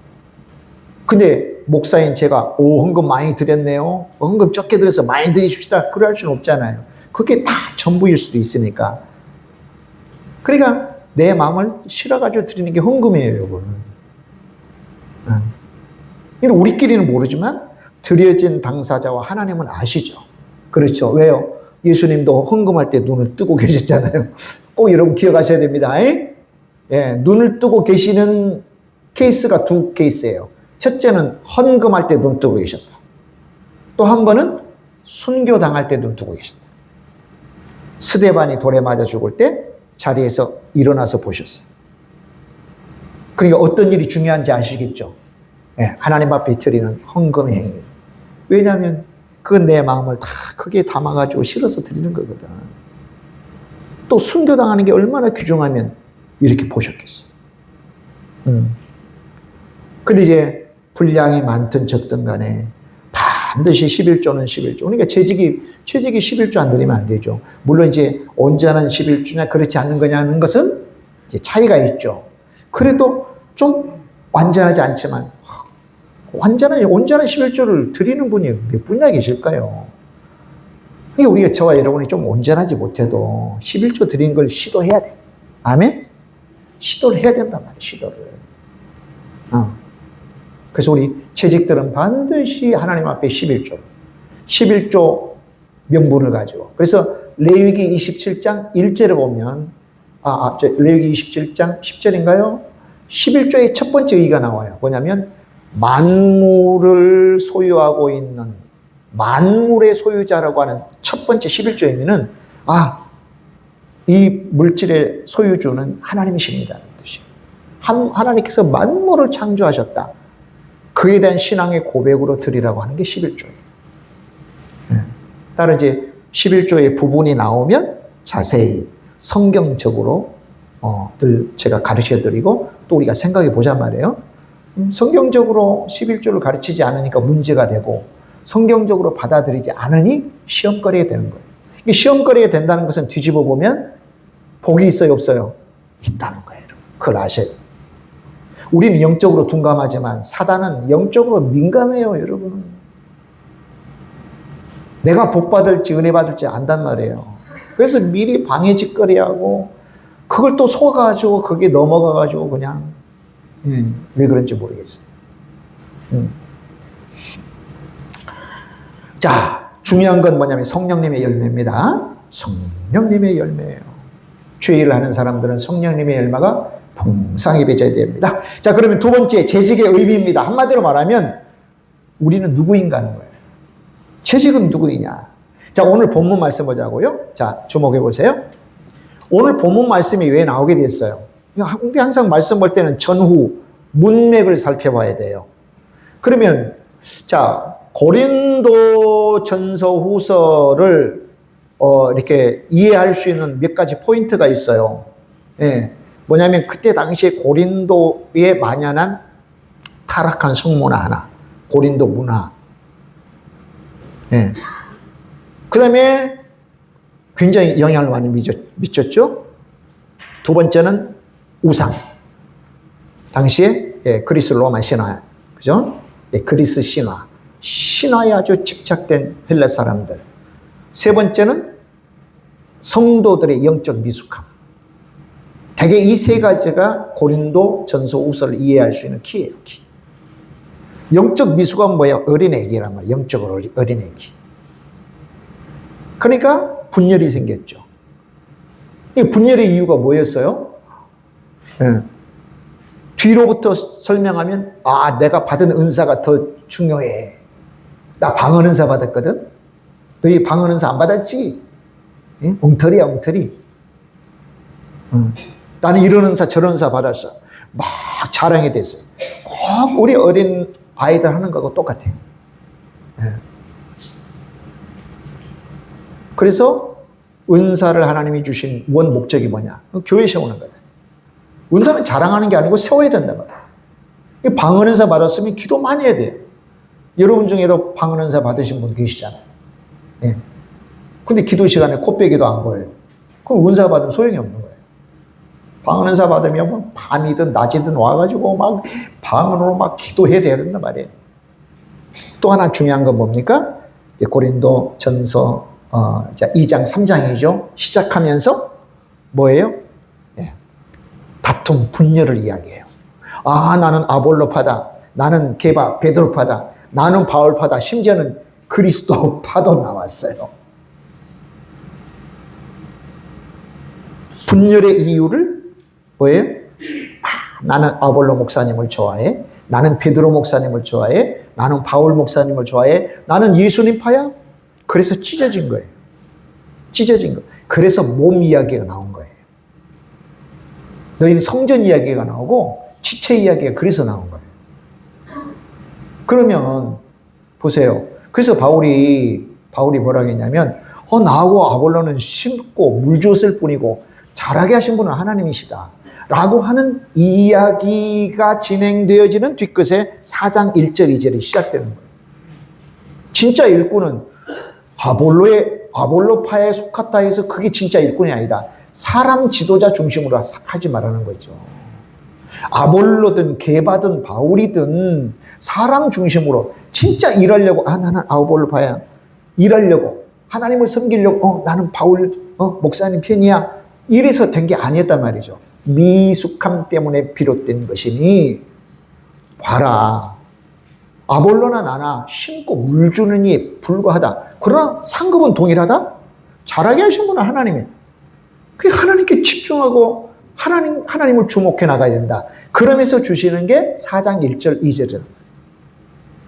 근데 목사인 제가 헌금 많이 드렸네요. 헌금 적게 드려서 많이 드리십시다. 그럴 수는 없잖아요. 그게 다 전부일 수도 있으니까. 그러니까 내 마음을 실어가지고 드리는 게 헌금이에요, 여러분. 우리끼리는 모르지만 드려진 당사자와 하나님은 아시죠. 그렇죠. 왜요? 예수님도 헌금할 때 눈을 뜨고 계셨잖아요. 꼭 여러분 기억하셔야 됩니다. 예, 눈을 뜨고 계시는 케이스가 2 케이스예요. 첫째는 헌금할 때 눈 뜨고 계셨다. 또 한 번은 순교당할 때 눈 뜨고 계셨다. 스데반이 돌에 맞아 죽을 때 자리에서 일어나서 보셨어요. 그러니까 어떤 일이 중요한지 아시겠죠? 네, 하나님 앞에 드리는 헌금의 행위. 왜냐하면 그건 내 마음을 다 크게 담아가지고 실어서 드리는 거거든. 또 순교당하는 게 얼마나 귀중하면 이렇게 보셨겠어요. 근데 이제 분량이 많든 적든 간에 반드시 11조는 11조. 그러니까 재직이 11조 안 드리면 안 되죠. 물론 이제 온전한 11조냐 그렇지 않는 거냐는 것은 이제 차이가 있죠. 그래도 좀 완전하지 않지만 온전한 11조를 드리는 분이 몇 분이나 계실까요? 그러니까 우리가 저와 여러분이 좀 온전하지 못해도 11조 드리는 걸 시도해야 돼. 아멘? 시도를 해야 된단 말이에요. 시도를. 그래서 우리 채직들은 반드시 하나님 앞에 11조 명분을 가지고. 그래서 레위기 27장 1절을 보면 레위기 27장 10절인가요? 11조의 첫 번째 의의가 나와요. 뭐냐면 만물을 소유하고 있는 만물의 소유자라고 하는 첫 번째 11조의 의미는 이 물질의 소유주는 하나님이십니다. 뜻이에요. 하나님께서 만물을 창조하셨다. 그에 대한 신앙의 고백으로 드리라고 하는 게 11조예요. 따로 이제 11조의 부분이 나오면 자세히 성경적으로 늘 제가 가르쳐 드리고 또 우리가 생각해 보자 말이에요. 성경적으로 11조를 가르치지 않으니까 문제가 되고 성경적으로 받아들이지 않으니 시험거리가 되는 거예요. 시험거리가 된다는 것은 뒤집어 보면 복이 있어요, 없어요? 있다는 거예요. 그걸 아셔야 돼요. 우리는 영적으로 둔감하지만 사단은 영적으로 민감해요, 여러분. 내가 복 받을지 은혜 받을지 안단 말이에요. 그래서 미리 방해짓거리하고 그걸 또 속아가지고 거기에 넘어가가지고 그냥 왜 그런지 모르겠어요. 자, 중요한 건 뭐냐면 성령님의 열매입니다. 성령님의 열매예요. 주의를 하는 사람들은 성령님의 열매가 풍성히 맺어야 됩니다. 자, 그러면 두 번째 재직의 의미입니다. 한마디로 말하면 우리는 누구인가 하는 거예요. 재직은 누구이냐. 자, 오늘 본문 말씀 보자고요. 자, 주목해 보세요. 오늘 본문 말씀이 왜 나오게 됐어요? 우리 항상 말씀 볼 때는 전후 문맥을 살펴봐야 돼요. 그러면 자, 고린도 전서 후서를 이렇게 이해할 수 있는 몇 가지 포인트가 있어요. 뭐냐면 그때 당시에 고린도에 만연한 타락한 성문화 하나, 고린도 문화. 그 다음에 굉장히 영향을 많이 미쳤죠. 두 번째는 우상. 당시에 그리스 로마 신화, 그죠? 그리스 신화. 신화에 아주 집착된 헬라 사람들. 세 번째는 성도들의 영적 미숙함. 대개 이 세 가지가 고린도 전서 후서를 이해할 수 있는 키예요, 키. 영적 미숙함은 뭐예요? 어린애기란 말이에요. 영적으로 어린애기. 그러니까 분열이 생겼죠. 이 분열의 이유가 뭐였어요? 뒤로부터 설명하면 내가 받은 은사가 더 중요해. 나 방언 은사 받았거든. 너희 방언 은사 안 받았지? 엉터리야, 엉터리. 나는 이런 은사 저런 은사 받았어. 막 자랑이 됐어요. 꼭 우리 어린 아이들 하는 거하고 똑같아. 그래서 은사를 하나님이 주신 원 목적이 뭐냐? 교회 세우는 거다. 은사는 자랑하는 게 아니고 세워야 된단 말이야. 방언 은사 받았으면 기도 많이 해야 돼요. 여러분 중에도 방언 은사 받으신 분 계시잖아요. 근데 기도 시간에 코빼기도 안 보여요. 그럼 은사 받으면 소용이 없는 거예요. 방언 은사 받으면 뭐 밤이든 낮이든 와가지고 막 방언으로 막 기도해야 된단 말이에요. 또 하나 중요한 건 뭡니까? 고린도 전서 2장 3장이죠. 시작하면서 뭐예요? 다툼, 분열을 이야기해요. 나는 아볼로파다. 나는 게바, 베드로파다. 나는 바울파다. 심지어는 그리스도파도 나왔어요. 분열의 이유를 뭐예요? 나는 아볼로 목사님을 좋아해. 나는 베드로 목사님을 좋아해. 나는 바울 목사님을 좋아해. 나는 예수님 파야? 그래서 찢어진 거예요. 찢어진 거. 그래서 몸 이야기가 나온 거예요. 너희는 성전 이야기가 나오고 지체 이야기가 그래서 나온 거예요. 그러면 보세요. 그래서 바울이 뭐라고 했냐면 나하고 아볼로는 심고 물 줬을 뿐이고 자라게 하신 분은 하나님이시다 라고 하는 이야기가 진행되어지는 뒤끝에 4장 1절 2절이 시작되는 거예요. 진짜 일꾼은 아볼로파에 속했다 해서 그게 진짜 일꾼이 아니다. 사람 지도자 중심으로 하지 말라는 거죠. 아볼로든 게바든 바울이든 사람 중심으로 진짜 일하려고 나는 아볼로파야 일하려고 하나님을 섬기려고 나는 바울 목사님 편이야 이래서 된 게 아니었단 말이죠. 미숙함 때문에 비롯된 것이니 봐라. 아볼로나 나나 심고 물 주는 이 불과하다. 그러나 상급은 동일하다? 잘하게 하신 분은 하나님이에요. 그 하나님께 집중하고 하나님을 주목해 나가야 된다. 그러면서 주시는 게 4장 1절 2절이에요.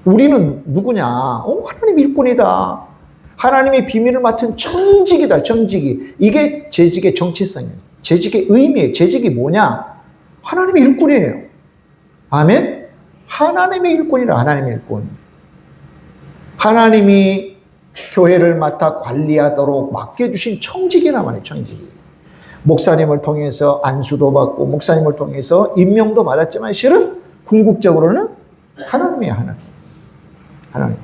우리는 누구냐? 하나님 일꾼이다. 하나님의 비밀을 맡은 청직이다. 청직이. 이게 재직의 정체성이에요. 재직의 의미예요. 재직이 뭐냐? 하나님의 일꾼이에요. 아멘? 하나님의 일꾼이라. 하나님의 일꾼. 하나님이 교회를 맡아 관리하도록 맡겨주신 청직이란 말이에요. 청직이. 목사님을 통해서 안수도 받고 목사님을 통해서 임명도 받았지만 실은 궁극적으로는 하나님이에요. 하나님.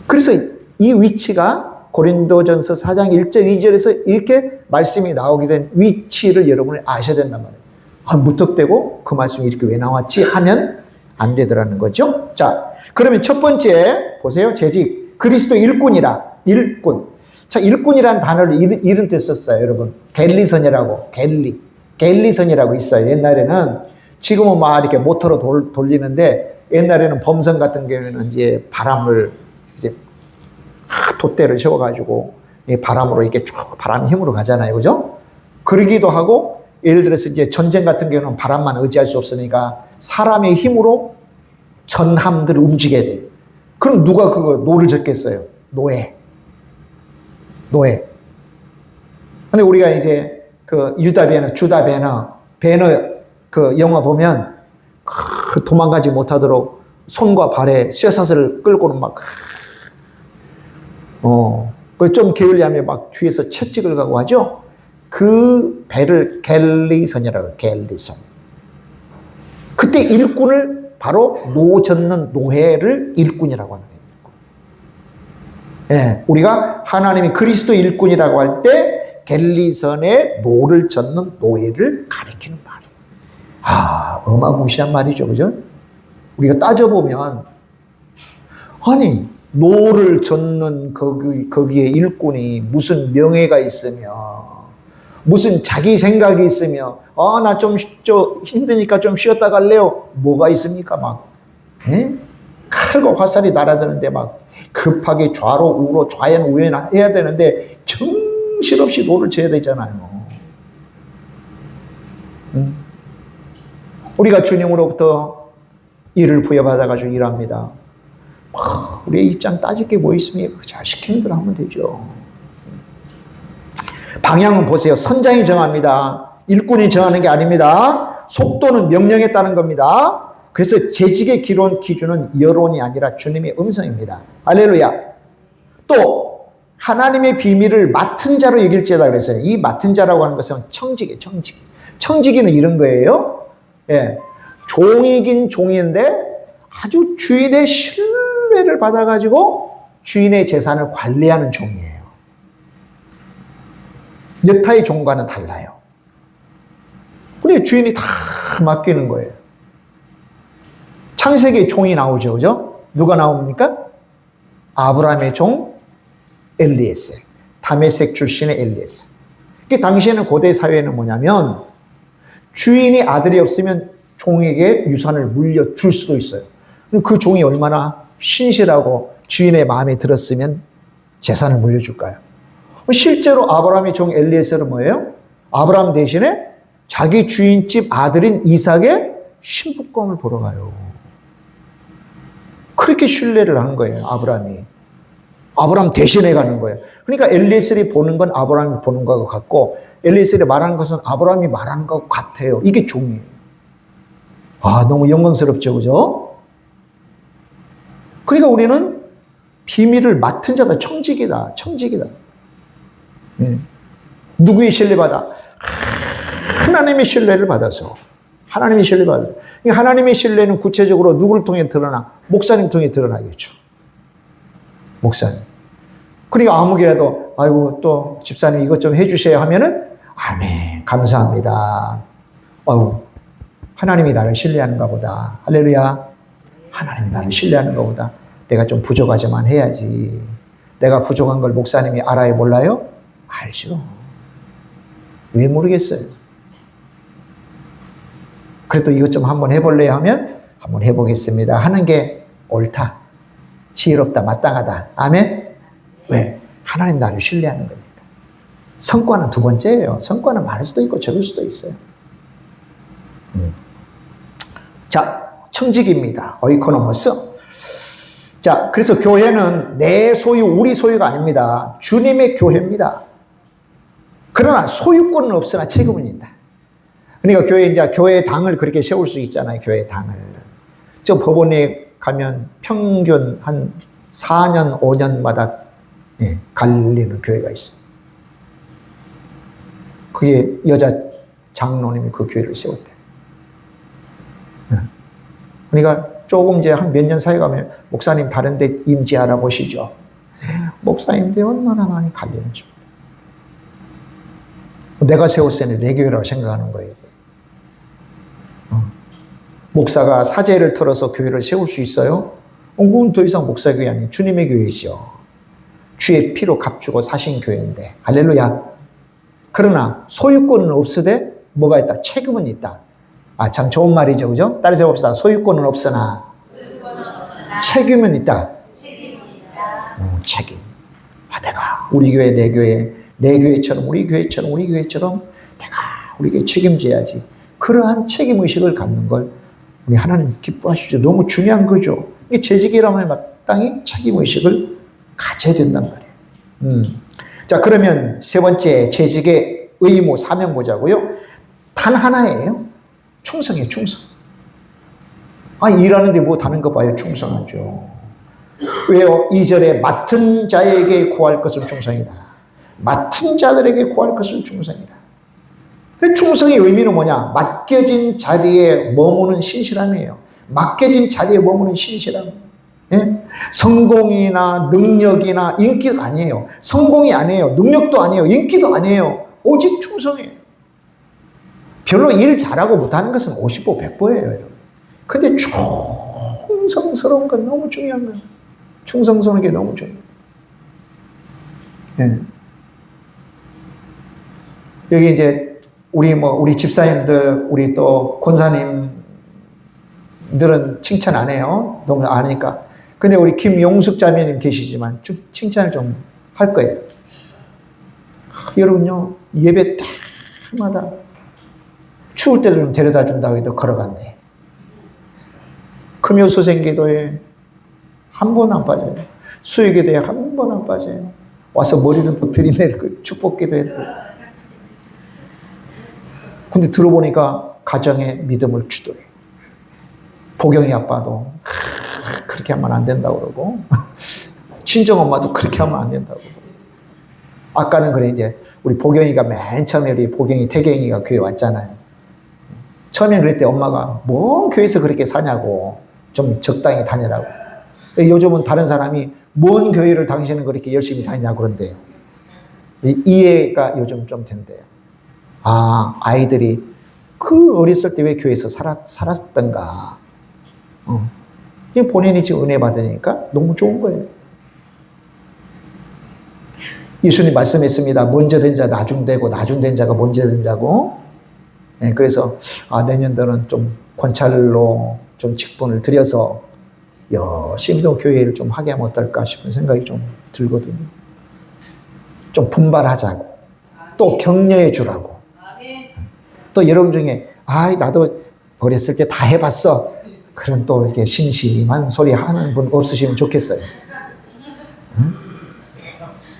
그래서 이 위치가 고린도전서 4장 1절 2절에서 이렇게 말씀이 나오게 된 위치를 여러분이 아셔야 된단 말이에요. 무턱대고 그 말씀이 이렇게 왜 나왔지 하면 안 되더라는 거죠. 자, 그러면 첫 번째 보세요. 재직. 그리스도 일꾼이라. 일꾼. 자, 일꾼이라는 단어를 이런 때 썼어요, 여러분. 갤리선이라고. 갤리선이라고 있어요. 옛날에는 지금은 막 이렇게 모터로 돌리는데 옛날에는 범선 같은 경우에는 이제 바람을 이제 돛대를 세워가지고 바람으로 이렇게 쭉 바람 힘으로 가잖아요. 그죠? 그러기도 하고 예를 들어서 이제 전쟁 같은 경우는 바람만 의지할 수 없으니까 사람의 힘으로 전함들을 움직여야 돼. 그럼 누가 그거 노를 젓겠어요? 노예. 근데 우리가 이제 그 주다 배너 그 영화 보면 도망가지 못하도록 손과 발에 쇠사슬을 끌고는 막 그 좀 게을리하면 막 뒤에서 채찍을 가고 하죠. 그 배를 갤리선이라고 해요. 갤리선. 그때 일꾼을 바로 노 젓는 노예를 일꾼이라고 하는 거예요. 예, 우리가 하나님이 그리스도 일꾼이라고 할 때 갤리선의 노를 젓는 노예를 가리키는 말이에요. 어마무시한 말이죠. 그죠? 우리가 따져보면 아니 노를 젓는 거기에 일꾼이 무슨 명예가 있으며 무슨 자기 생각이 있으며 나 좀 힘드니까 좀 쉬었다 갈래요. 뭐가 있습니까? 막 칼과 화살이 날아드는데 막 급하게 좌로 우로 좌연 우연 해야 되는데 정신없이 노를 져야 되잖아요. 우리가 주님으로부터 일을 부여받아가지고 일합니다. 우리의 입장 따질 게 뭐 있습니까? 잘 시키는 대로 하면 되죠. 방향은 보세요. 선장이 정합니다. 일꾼이 정하는 게 아닙니다. 속도는 명령에 따른 겁니다. 그래서 재직의 기준은 여론이 아니라 주님의 음성입니다. 할렐루야. 또 하나님의 비밀을 맡은 자로 여길지어다 그랬어요. 이 맡은 자라고 하는 것은 청직이에요. 청직이는 이런 거예요. 예. 종이긴 종인데 아주 주인의 신뢰를 받아가지고 주인의 재산을 관리하는 종이에요. 여타의 종과는 달라요. 근데 주인이 다 맡기는 거예요. 창세기에 종이 나오죠. 그죠? 누가 나옵니까? 아브라함의 종 엘리에셀. 다메섹 출신의 엘리에셀. 당시에는 고대 사회는 뭐냐면 주인이 아들이 없으면 종에게 유산을 물려줄 수도 있어요. 그 종이 얼마나 신실하고 주인의 마음에 들었으면 재산을 물려줄까요? 실제로 아브라함의 종 엘리에셀은 뭐예요? 아브라함 대신에 자기 주인집 아들인 이삭의 신부감을 보러 가요. 그렇게 신뢰를 하는 거예요. 아브라함이. 아브라함 대신에 가는 거예요. 그러니까 엘리에셀이 보는 건 아브라함이 보는 것과 같고 엘리에셀이 말하는 것은 아브라함이 말하는 것과 같아요. 이게 종이에요. 너무 영광스럽죠. 그죠? 그러니까 우리는 비밀을 맡은 자다. 청직이다. 청직이다. 예. 누구의 신뢰받아? 하나님의 신뢰를 받아서. 하나님의 신뢰를 받아서. 하나님의 신뢰는 구체적으로 누구를 통해 드러나? 목사님 통해 드러나겠죠. 목사님. 그러니까 아무개라도 아이고 또 집사님 이것 좀 해주세요 하면은 아멘 감사합니다. 아유 하나님이 나를 신뢰하는가 보다. 할렐루야. 하나님이 나를 신뢰하는가 보다. 내가 좀 부족하지만 해야지. 내가 부족한 걸 목사님이 알아요 몰라요? 알죠. 왜 모르겠어요. 그래도 이것 좀 한번 해볼래요 하면 한번 해보겠습니다 하는 게 옳다. 지혜롭다. 마땅하다. 아멘. 왜? 하나님 나를 신뢰하는 거니까. 성과는 두 번째예요. 성과는 많을 수도 있고 적을 수도 있어요. 자, 청직입니다. 오이코노모스. 자, 그래서 교회는 내 소유, 우리 소유가 아닙니다. 주님의 교회입니다. 그러나 소유권은 없으나 책임은 있다. 그러니까 교회 당을 그렇게 세울 수 있잖아요. 교회 당을. 저 법원에 가면 평균 한 4년, 5년마다 갈리는 교회가 있어요. 그게 여자 장로님이 그 교회를 세웠대. 그러니까 조금 이제 한 몇 년 사이 가면 목사님 다른 데 임지하라 보시죠. 목사님들 얼마나 많이 갈리는지. 내가 세웠으니 내 교회라고 생각하는 거예요. 목사가 사제를 털어서 교회를 세울 수 있어요? 그건 더 이상 목사 교회 아닌 주님의 교회죠. 주의 피로 값주고 사신 교회인데. 할렐루야. 그러나 소유권은 없으되 뭐가 있다? 책임은 있다. 아, 참 좋은 말이죠. 그죠? 따라서 봅시다. 소유권은 없으나 책임은 있다. 책임. 아, 내가 우리 교회, 내 교회, 내 교회처럼 우리 교회처럼 내가 우리 교회 책임져야지. 그러한 책임의식을 갖는 걸 우리 하나님 기뻐하시죠. 너무 중요한 거죠. 이게 재직이라면 마땅히 책임의식을 가져야 된단 말이에요. 자, 그러면 세 번째 재직의 의무, 사명 보자고요. 단 하나예요. 충성이에요, 충성. 아, 일하는데 뭐 다른 거 봐요. 충성하죠. 왜요? 2절에 맡은 자에게 구할 것은 충성이다. 맡은 자들에게 구할 것은 충성이다. 충성의 의미는 뭐냐? 맡겨진 자리에 머무는 신실함이에요. 맡겨진 자리에 머무는 신실함. 예? 성공이나 능력이나 인기가 아니에요. 성공이 아니에요. 능력도 아니에요. 인기도 아니에요. 오직 충성이에요. 별로 일 잘하고 못하는 것은 50보 100보예요. 여러분. 근데 충성스러운 건 너무 중요한 거예요. 충성스러운 게 너무 중요해요. 예. 여기 이제 우리 집사님들, 우리 또 권사님들은 칭찬 안 해요. 너무 아니까. 근데 우리 김용숙 자매님 계시지만 좀 칭찬을 좀 할 거예요. 여러분요, 예배 때마다 추울 때도 좀 데려다 준다고 해도 걸어간대. 금요소생기도에 한 번 안 빠져요. 수요기도에 한 번 안 빠져요. 와서 머리는 또 들이밀고 축복기도에. 근데 들어보니까 가정에 믿음을 주도해. 보경이 아빠도 그렇게 하면 안 된다고 그러고 친정엄마도 그렇게 하면 안 된다고 그러고. 아까는 그래 이제 우리 보경이가 맨 처음에 우리 보경이 태경이가 교회 왔잖아요. 처음엔 그랬대. 엄마가 뭐 교회에서 그렇게 사냐고 좀 적당히 다니라고. 요즘은 다른 사람이 뭔 교회를 당신은 그렇게 열심히 다니냐고 그런대요. 이해가 요즘 좀 된대요. 아, 아이들이 그 어렸을 때 왜 교회에서 살았던가. 본인이 지금 은혜 받으니까 너무 좋은 거예요. 예수님 말씀했습니다. 먼저 된 자 나중되고 나중된 자가 먼저 된 자고. 네, 그래서 내년도는 좀 권찰로 좀 직분을 들여서 열심히 더 교회를 좀 하게 하면 어떨까 싶은 생각이 좀 들거든요. 좀 분발하자고. 또 격려해 주라고. 또 여러분 중에 나도 어렸을 때 다 해봤어. 그런 또 이렇게 심심한 소리 하는 분 없으시면 좋겠어요. 응?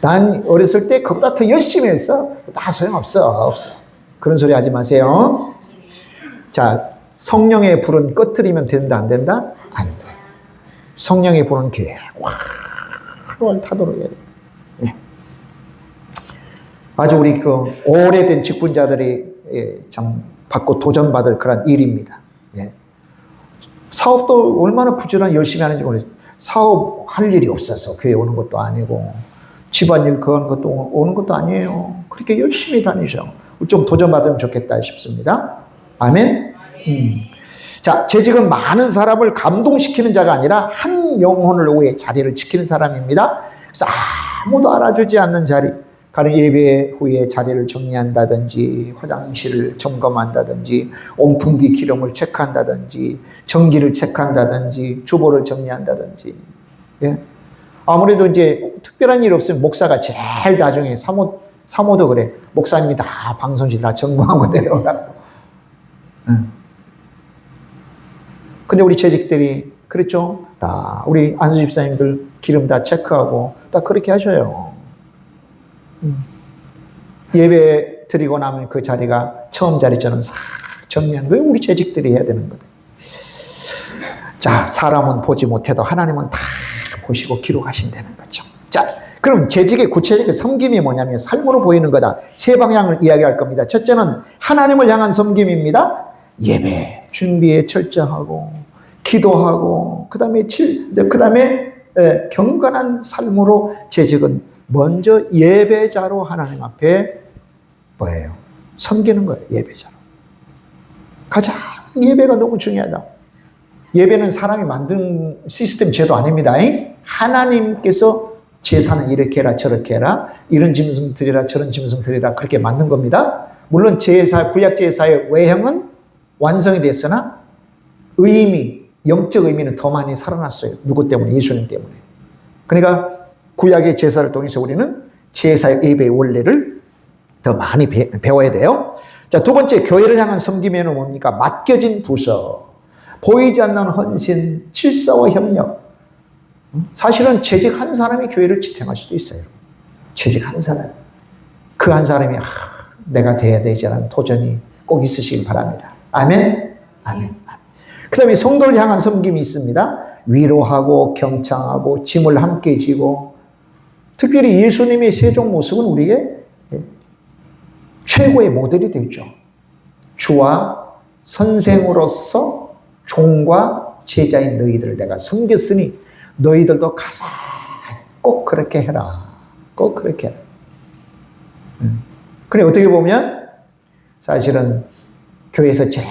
난 어렸을 때 그보다 더 열심히 했어. 다 소용없어. 그런 소리 하지 마세요. 자, 성령의 불은 꺼트리면 된다, 안 된다? 안 돼. 성령의 불은 교회 타도록 해야 돼요. 예. 아주 우리 그 오래된 직분자들이 참 받고 도전받을 그런 일입니다. 예. 사업도 얼마나 부지런히 열심히 하는지 모르겠어요. 사업 할 일이 없어서 교회 오는 것도 아니고 집안일 그런 것도 오는 것도 아니에요. 그렇게 열심히 다니셔. 좀 도전받으면 좋겠다 싶습니다. 아멘. 자, 재직은 많은 사람을 감동시키는 자가 아니라 한 영혼을 위해 자리를 지키는 사람입니다. 그래서 아무도 알아주지 않는 자리, 가령 예배 후에 자리를 정리한다든지 화장실을 점검한다든지 온풍기 기름을 체크한다든지 전기를 체크한다든지 주보를 정리한다든지. 예. 아무래도 이제 특별한 일 없으면 목사가 제일 나중에 사모도 그래. 목사님이 다 방송실 다 점검하고 내려오라고. 근데 우리 재직들이 그렇죠? 다 우리 안수 집사님들 기름 다 체크하고 다 그렇게 하셔요. 예배 드리고 나면 그 자리가 처음 자리처럼 싹 정리하는 거예요. 우리 재직들이 해야 되는 거다. 자, 사람은 보지 못해도 하나님은 다 보시고 기록하신다는 거죠. 자, 그럼 재직의 구체적인 섬김이 뭐냐면 삶으로 보이는 거다. 세 방향을 이야기할 겁니다. 첫째는 하나님을 향한 섬김입니다. 예배 준비에 철저하고 기도하고 그다음에 경건한 삶으로 재직은 먼저 예배자로 하나님 앞에 뭐예요? 섬기는 거예요. 예배자로. 가장 예배가 너무 중요하다. 예배는 사람이 만든 시스템 제도 아닙니다. 하나님께서 제사는 이렇게 해라 저렇게 해라 이런 짐승 드리라 저런 짐승 드리라 그렇게 만든 겁니다. 물론 제사 구약 제사의 외형은 완성이 됐으나 영적 의미는 더 많이 살아났어요. 누구 때문에? 예수님 때문에. 그러니까 구약의 제사를 통해서 우리는 제사의 예배의 원리를 더 많이 배워야 돼요. 자, 두 번째 교회를 향한 섬김에는 뭡니까? 맡겨진 부서, 보이지 않는 헌신, 질서와 협력. 사실은 재직 한 사람이 교회를 지탱할 수도 있어요. 재직 한 사람. 그 한 사람이 내가 돼야 되지라는 도전이 꼭 있으시길 바랍니다. 아멘. 아멘. 그 다음에 성도를 향한 섬김이 있습니다. 위로하고 경창하고 짐을 함께 지고 특별히 예수님의 세종 모습은 우리에게 최고의 모델이 되죠. 주와 선생으로서 종과 제자인 너희들을 내가 섬겼으니 너희들도 가서 꼭 그렇게 해라. 꼭 그렇게 해라. 그래 어떻게 보면 사실은 교회에서 제일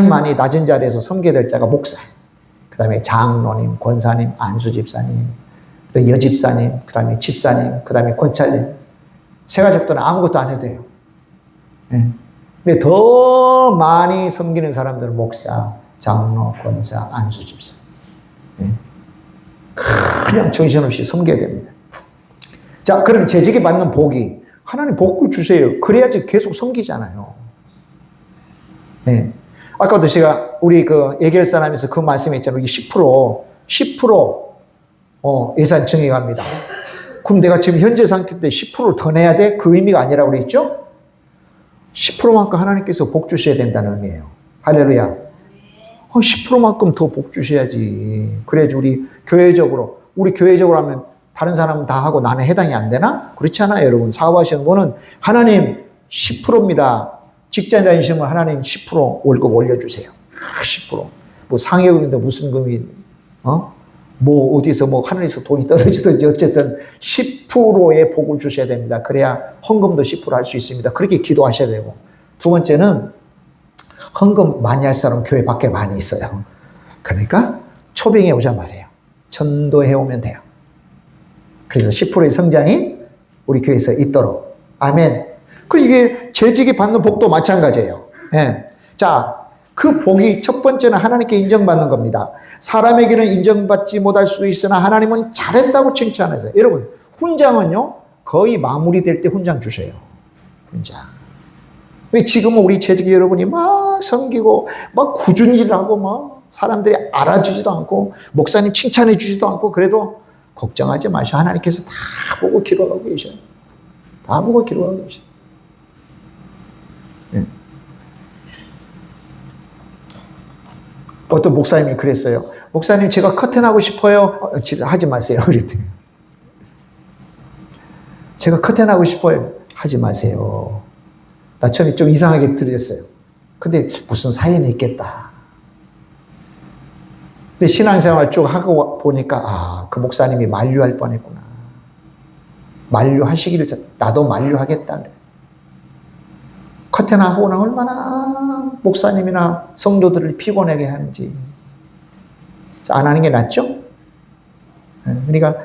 많이 낮은 자리에서 섬겨야 될 자가 목사, 그 다음에 장로님, 권사님, 안수집사님, 또 여집사님, 그 다음에 집사님, 그 다음에 권찰님. 세가족들은 아무것도 안 해도 돼요. 근데 더 많이 섬기는 사람들은 목사, 장로, 권사, 안수집사. 그냥 정신없이 섬겨야 됩니다. 자, 그럼 재직이 받는 복이 하나님 복을 주세요. 그래야지 계속 섬기잖아요. 네. 아까도 제가 우리 그 얘기할 사람에서 그 말씀했잖아요. 10% 예산 증액합니다. 그럼 내가 지금 현재 상태 때 10%를 더 내야 돼? 그 의미가 아니라고 그랬죠? 10%만큼 하나님께서 복 주셔야 된다는 의미예요. 할렐루야. 10%만큼 더 복 주셔야지. 그래야지 우리 교회적으로 하면 다른 사람은 다 하고 나는 해당이 안 되나? 그렇지 않아요, 여러분. 사업하시는 분은 하나님 10%입니다. 직장 다니시면 하나님 10% 월급 올려주세요. 10%. 뭐 상여금인데 무슨 금이, 뭐 어디서 뭐 하늘에서 돈이 떨어지든지 어쨌든 10%의 복을 주셔야 됩니다. 그래야 헌금도 10% 할 수 있습니다. 그렇게 기도하셔야 되고. 두 번째는 헌금 많이 할 사람 교회 밖에 많이 있어요. 그러니까 초빙해 오자 말이에요. 전도해 오면 돼요. 그래서 10%의 성장이 우리 교회에서 있도록. 아멘. 그리고 이게 재직이 받는 복도 마찬가지예요. 예. 자, 그 복이 첫 번째는 하나님께 인정받는 겁니다. 사람에게는 인정받지 못할 수도 있으나 하나님은 잘했다고 칭찬하세요. 여러분, 훈장은요, 거의 마무리될 때 훈장 주셔요. 훈장. 지금은 우리 재직이 여러분이 막 섬기고, 막 꾸준히 일하고, 막 사람들이 알아주지도 않고, 목사님 칭찬해 주지도 않고, 그래도 걱정하지 마시오. 하나님께서 다 보고 기록하고 계셔요. 다 보고 기록하고 계셔요. 네. 어떤 목사님이 그랬어요. 목사님, 제가 커튼하고 싶어요. 하지 마세요. 그랬더니. 제가 커튼하고 싶어요. 하지 마세요. 나 처음에 좀 이상하게 들렸어요. 근데 무슨 사연이 있겠다. 근데 신앙생활 쭉 하고 보니까 그 목사님이 만류할 뻔했구나. 만류하시기를 나도 만류하겠다 그래. 커튼하고 나 얼마나 목사님이나 성도들을 피곤하게 하는지 안 하는 게 낫죠? 그러니까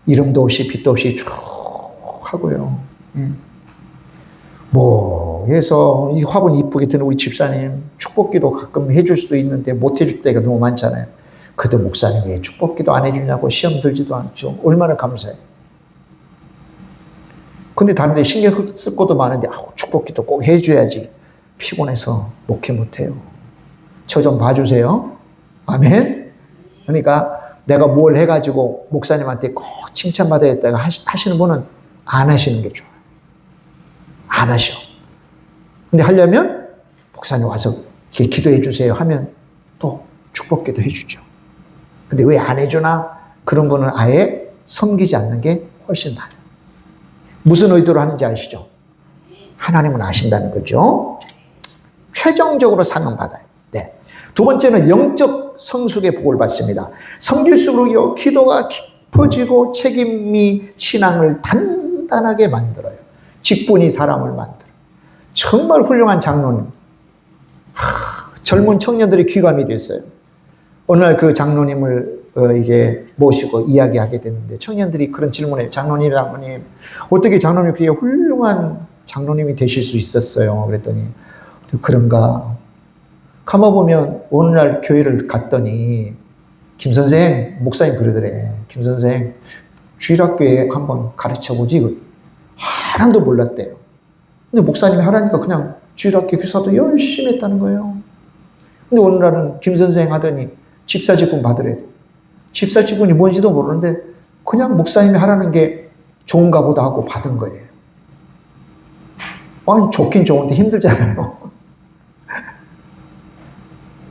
이름도 없이 빛도 없이 쭉 하고요. 뭐 해서 이 화분 이쁘게 드는 우리 집사님 축복기도 가끔 해줄 수도 있는데 못 해줄 때가 너무 많잖아요. 그래도 목사님 왜 축복기도 안 해주냐고 시험 들지도 않죠. 얼마나 감사해요. 근데 다른 데 신경 쓸 것도 많은데 축복기도 꼭 해줘야지. 피곤해서 목회 못해요. 저 좀 봐주세요. 아멘. 그러니까 내가 뭘 해가지고 목사님한테 꼭 칭찬받아야겠다고 하시는 분은 안 하시는 게 좋아요. 안 하셔. 근데 하려면 목사님 와서 이렇게 기도해 주세요 하면 또 축복기도 해주죠. 근데 왜 안 해주나? 그런 분은 아예 섬기지 않는 게 훨씬 나아요. 무슨 의도로 하는지 아시죠? 하나님은 아신다는 거죠. 최종적으로 상은 받아요. 네. 두 번째는 영적 성숙의 복을 받습니다. 성질수록요 기도가 깊어지고 책임이 신앙을 단단하게 만들어요. 직분이 사람을 만들어요. 정말 훌륭한 장로님. 젊은 청년들이 귀감이 됐어요. 어느 날 그 장로님을 이게 모시고 이야기하게 됐는데 청년들이 그런 질문을 장로님 어떻게 장로님 그렇게 훌륭한 장로님이 되실 수 있었어요? 그랬더니 그런가? 가만보면 어느 날 교회를 갔더니 김 선생 목사님 그러더래. 김 선생 주일학교에 한번 가르쳐보지. 하나도 몰랐대요. 근데 목사님이 하라니까 그냥 주일학교 교사도 열심히 했다는 거예요. 근데 어느 날은 김 선생 하더니 집사직분 받으래. 집사직분이 뭔지도 모르는데 그냥 목사님이 하라는 게 좋은가 보다 하고 받은 거예요. 아니 좋긴 좋은데 힘들잖아요.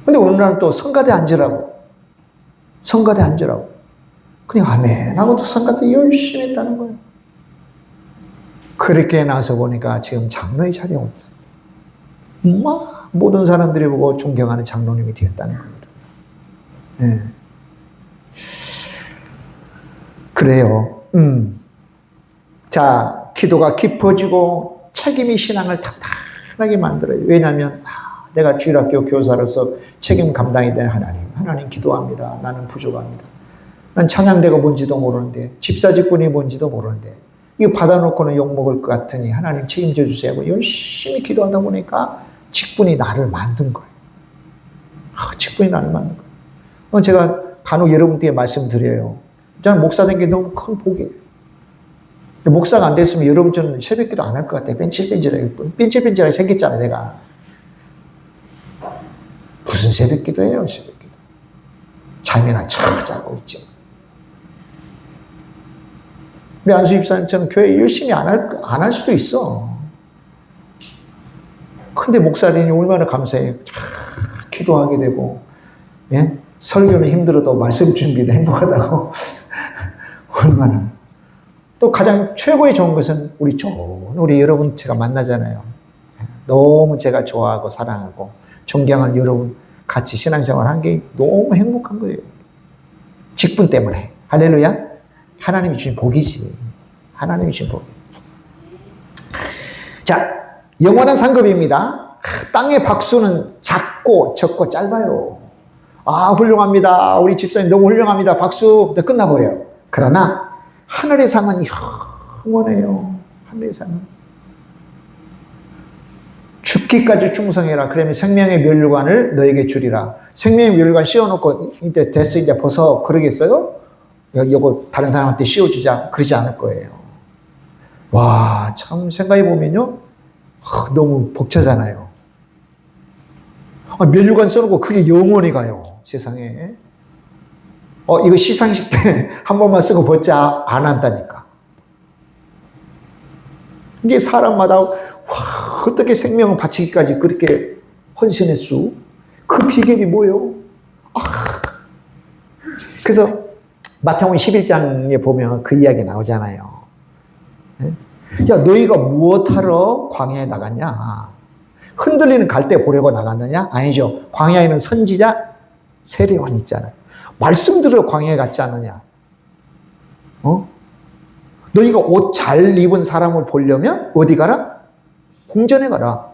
근데 어느 날은 또 성가대 앉으라고. 그냥 아멘 하고 또 성가대 열심히 했다는 거예요. 그렇게 나서 보니까 지금 장로의 자리에 왔다. 막 모든 사람들이 보고 존경하는 장로님이 되었다는 거거든요. 네. 그래요. 자, 기도가 깊어지고 책임이 신앙을 탄탄하게 만들어요. 왜냐하면 내가 주일학교 교사로서 책임 감당이 된 하나님 기도합니다. 나는 부족합니다. 난 찬양대가 뭔지도 모르는데 집사직분이 뭔지도 모르는데 이거 받아놓고는 욕먹을 것 같으니 하나님 책임져 주세요 하고 열심히 기도하다 보니까 직분이 나를 만든 거예요. 직분이 나를 만든 거예요. 제가 간혹 여러분께 말씀드려요. 저는 목사 된 게 너무 큰 복이에요. 목사가 안 됐으면 여러분처럼 새벽기도 안 할 것 같아요. 뺀질뺀질하게 생겼잖아요, 내가. 무슨 새벽기도 해요, 새벽기도. 잠이나 자고 있죠. 우리 안수 집사님처럼 교회 열심히 안 할 수도 있어. 근데 목사님이 얼마나 감사해요. 기도하게 되고, 예? 설교는 힘들어도 말씀 준비는 행복하다고. 얼마나. 또 가장 최고의 좋은 것은 우리 여러분 제가 만나잖아요. 너무 제가 좋아하고 사랑하고 존경하는 여러분 같이 신앙생활 한 게 너무 행복한 거예요. 직분 때문에. 할렐루야. 하나님이 주신 복이지. 하나님이 주신 복. 자, 영원한 상급입니다. 땅의 박수는 작고 적고 짧아요. 훌륭합니다. 우리 집사님 너무 훌륭합니다. 박수. 끝나버려요. 그러나 하늘의 상은 영원해요. 하늘의 상은. 죽기까지 충성해라. 그러면 생명의 면류관을 너에게 주리라. 생명의 면류관 씌워놓고 이제 됐어 이제 벗어 그러겠어요? 이거 다른 사람한테 씌워주자 그러지 않을 거예요. 와, 참 생각해보면요 너무 벅차잖아요. 면류관 써놓고 그게 영원히 가요. 세상에. 이거 시상식 때 한 번만 쓰고 벗자 안 한다니까. 이게 사람마다 어떻게 생명을 바치기까지 그렇게 헌신했수? 그 비결이 뭐예요? 그래서 마태복음 11장에 보면 그 이야기 나오잖아요. 야, 너희가 무엇하러 광야에 나갔냐? 흔들리는 갈대 보려고 나갔느냐? 아니죠. 광야에는 선지자 세례원이 있잖아요. 말씀 들으러 광야에 갔지 않느냐? 너희가 옷 잘 입은 사람을 보려면 어디 가라? 궁전에 가라.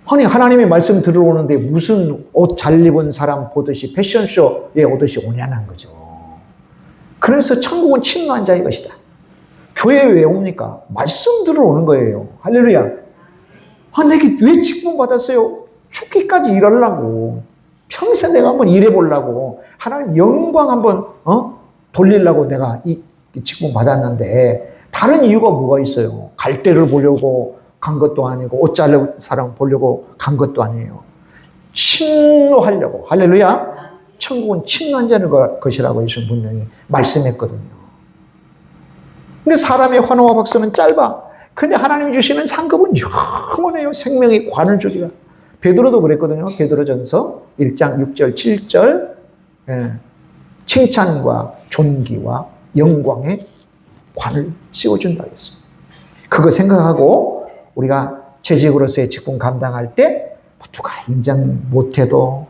아니, 하나님의 말씀 들어오는데 무슨 옷 잘 입은 사람 보듯이 패션쇼에 오듯이 오냐는 거죠. 그래서 천국은 침노한 자의 것이다. 교회에 왜 옵니까? 말씀 들어오는 거예요. 할렐루야. 내게 왜 직분 받았어요? 죽기까지 일하려고. 평생 내가 한번 일해보려고. 하나님 영광 한번 돌리려고 내가 이 직분 받았는데 다른 이유가 뭐가 있어요? 갈대를 보려고 간 것도 아니고 옷 잘 입은 사람 보려고 간 것도 아니에요. 침노하려고. 할렐루야. 천국은 침노한 자의 것이라고 예수는 분명히 말씀했거든요. 근데 사람의 환호와 박수는 짧아. 근데 하나님이 주시는 상급은 영원해요. 생명의 관을 주리라. 베드로도 그랬거든요. 베드로전서 1장 6절 7절 칭찬과 존귀와 영광의 관을 씌워준다 했습니다. 그거 생각하고 우리가 재직으로서의 직분 감당할 때 누가 인정 못해도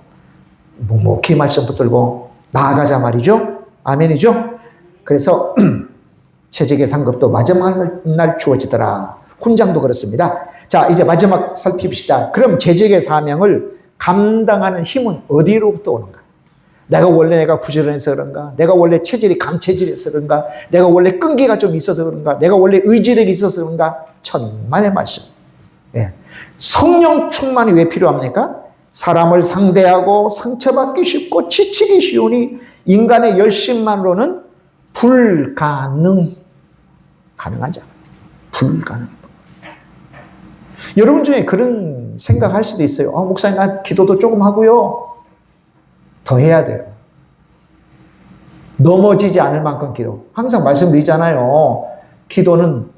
묵묵히 말씀 붙들고 나아가자 말이죠. 아멘이죠. 그래서 채직의 상급도 마지막 날 주어지더라. 훈장도 그렇습니다. 자, 이제 마지막 살핍시다. 그럼 채직의 사명을 감당하는 힘은 어디로부터 오는가? 내가 부지런해서 그런가? 내가 원래 체질이 강체질이어서 그런가? 내가 원래 끈기가 좀 있어서 그런가? 내가 원래 의지력이 있어서 그런가? 천만의 말씀. 예. 성령 충만이 왜 필요합니까? 사람을 상대하고 상처받기 쉽고 지치기 쉬우니 인간의 열심만으로는 가능하지 않아요. 불가능해요. 여러분 중에 그런 생각할 수도 있어요. 목사님, 나 기도도 조금 하고요. 더 해야 돼요. 넘어지지 않을 만큼 기도. 항상 말씀드리잖아요. 기도는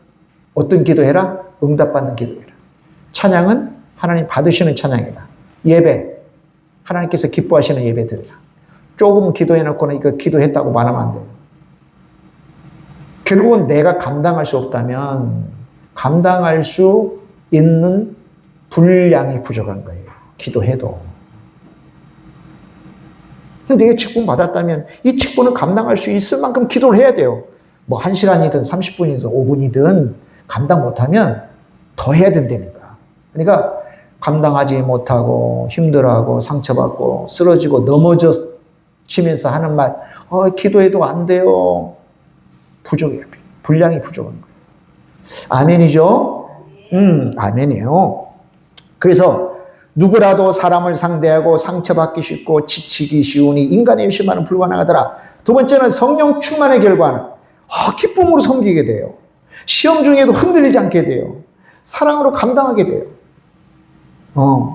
어떤 기도해라? 응답받는 기도해라. 찬양은 하나님 받으시는 찬양이라. 예배, 하나님께서 기뻐하시는 예배 드리라. 조금 기도해놓고는 이거 기도했다고 말하면 안 돼요. 결국은 내가 감당할 수 없다면 감당할 수 있는 분량이 부족한 거예요. 기도해도. 내가 직분 받았다면 이 직분을 감당할 수 있을 만큼 기도를 해야 돼요. 뭐 1시간이든 30분이든 5분이든 감당 못하면 더 해야 된다니까. 그러니까 감당하지 못하고 힘들어하고 상처받고 쓰러지고 넘어지면서 하는 말, 기도해도 안 돼요. 부족해요. 분량이 부족한 거예요. 아멘이죠? 아멘이에요. 그래서 누구라도 사람을 상대하고 상처받기 쉽고 지치기 쉬우니 인간의 열심만은 불가능하더라. 두 번째는 성령 충만의 결과는 기쁨으로 섬기게 돼요. 시험 중에도 흔들리지 않게 돼요. 사랑으로 감당하게 돼요.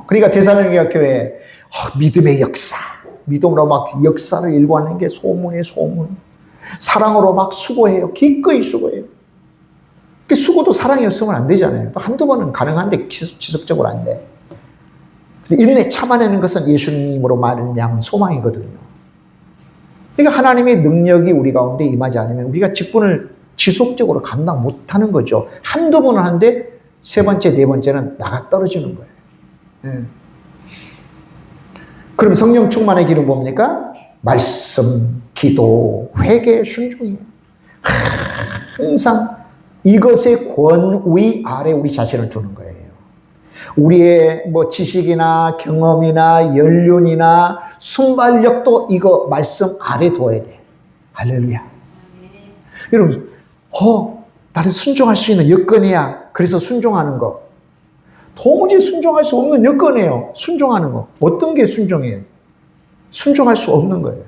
그러니까 데살로니가 교회 믿음의 역사, 믿음으로 막 역사를 일궈하는 게 소문이에요. 소문. 사랑으로 막 수고해요. 기꺼이 수고해요. 수고도 사랑이 없으면 안 되잖아요. 한두 번은 가능한데 지속적으로 안 돼. 인내 참아내는 것은 예수님으로 말미암은 소망이거든요. 그러니까 하나님의 능력이 우리 가운데 임하지 않으면 우리가 직분을 지속적으로 감당 못하는 거죠. 한두 번은 하는데 세 번째, 네 번째는 나가 떨어지는 거예요. 네. 그럼 성령 충만의 길은 뭡니까? 말씀, 기도, 회개, 순종이에요. 항상 이것의 권위 아래 우리 자신을 두는 거예요. 우리의 뭐 지식이나 경험이나 연륜이나 순발력도 이거 말씀 아래 둬야 돼. 할렐루야. 여러분, 나를 순종할 수 있는 여건이야. 그래서 순종하는 거. 도무지 순종할 수 없는 여건이에요. 순종하는 거. 어떤 게 순종이에요? 순종할 수 없는 거예요.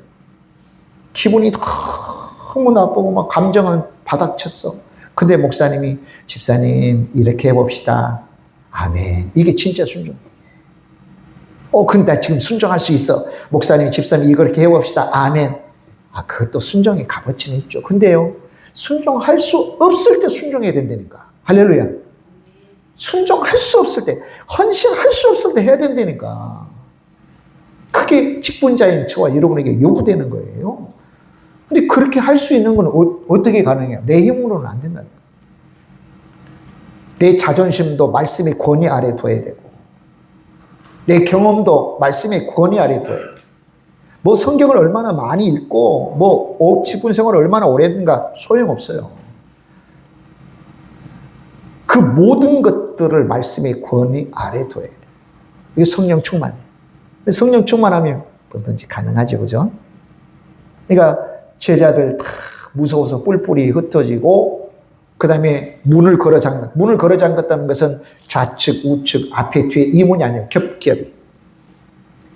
기분이 너무 나쁘고 막 감정은 바닥쳤어. 근데 목사님이 집사님 이렇게 해봅시다. 아멘. 이게 진짜 순종이에요. 근데 나 지금 순종할 수 있어. 목사님, 집사님 이렇게 해봅시다. 아멘. 그것도 순종의 값어치는 있죠. 근데요, 순종할 수 없을 때 순종해야 된다니까. 할렐루야. 순종할 수 없을 때, 헌신할 수 없을 때 해야 된다니까. 그게 직분자인 저와 여러분에게 요구되는 거예요. 근데 그렇게 할 수 있는 건 어떻게 가능해요? 내 힘으로는 안 된다니까. 내 자존심도 말씀의 권위 아래 둬야 되고, 내 경험도 말씀의 권위 아래 둬야 돼. 뭐 성경을 얼마나 많이 읽고 뭐 직분 생활을 얼마나 오래 했는가 소용없어요. 그 모든 것들을 말씀의 권위 아래 둬야 돼. 이게 성령 충만. 성령 충만하면 뭐든지 가능하지, 그죠? 그러니까 제자들 다 무서워서 뿔뿔이 흩어지고, 그 다음에 문을 걸어 잠갔. 문을 걸어 잠갔다는 것은 좌측, 우측, 앞에, 뒤에 이 문이 아니에요.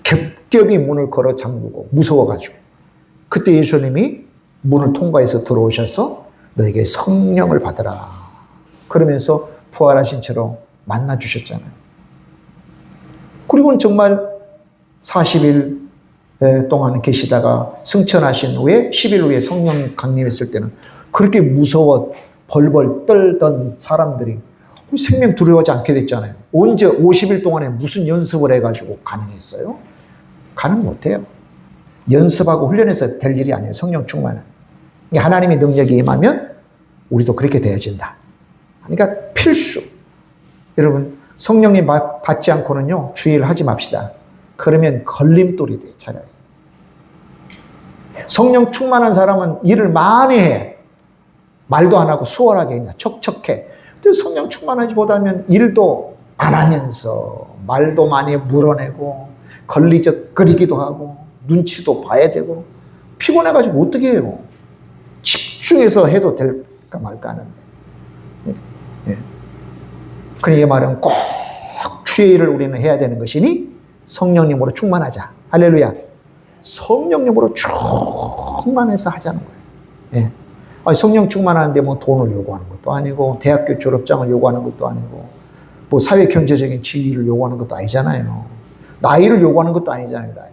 겹겹이 문을 걸어 잠그고 무서워가지고. 그때 예수님이 문을 통과해서 들어오셔서 너에게 성령을 받으라. 그러면서 부활하신 채로 만나주셨잖아요. 그리고는 정말 40일 동안 계시다가 승천하신 후에 10일 후에 성령 강림했을 때는 그렇게 무서워 벌벌 떨던 사람들이 생명 두려워하지 않게 됐잖아요. 언제 50일 동안에 무슨 연습을 해가지고 가능했어요? 가능 못해요. 연습하고 훈련해서 될 일이 아니에요. 성령 충만은. 하나님의 능력이 임하면 우리도 그렇게 되어진다. 그러니까 필수. 여러분, 성령님 받지 않고는요, 주의를 하지 맙시다. 그러면 걸림돌이 돼, 차라리. 성령 충만한 사람은 일을 많이 해. 말도 안 하고 수월하게 그냥 척척해. 성령 충만하지보다는 일도 안 하면서 말도 많이 물어내고 걸리적거리기도 하고 눈치도 봐야 되고 피곤해가지고 어떻게 해요? 집중해서 해도 될까 말까 하는데. 예. 그러니 이 말은 꼭 주의 일을 우리는 해야 되는 것이니 성령님으로 충만하자. 할렐루야. 성령님으로 충만해서 하자는 거예요. 예. 성령 충만하는데 뭐 돈을 요구하는 것도 아니고 대학교 졸업장을 요구하는 것도 아니고 뭐 사회 경제적인 지위를 요구하는 것도 아니잖아요. 나이를 요구하는 것도 아니잖아요. 나이.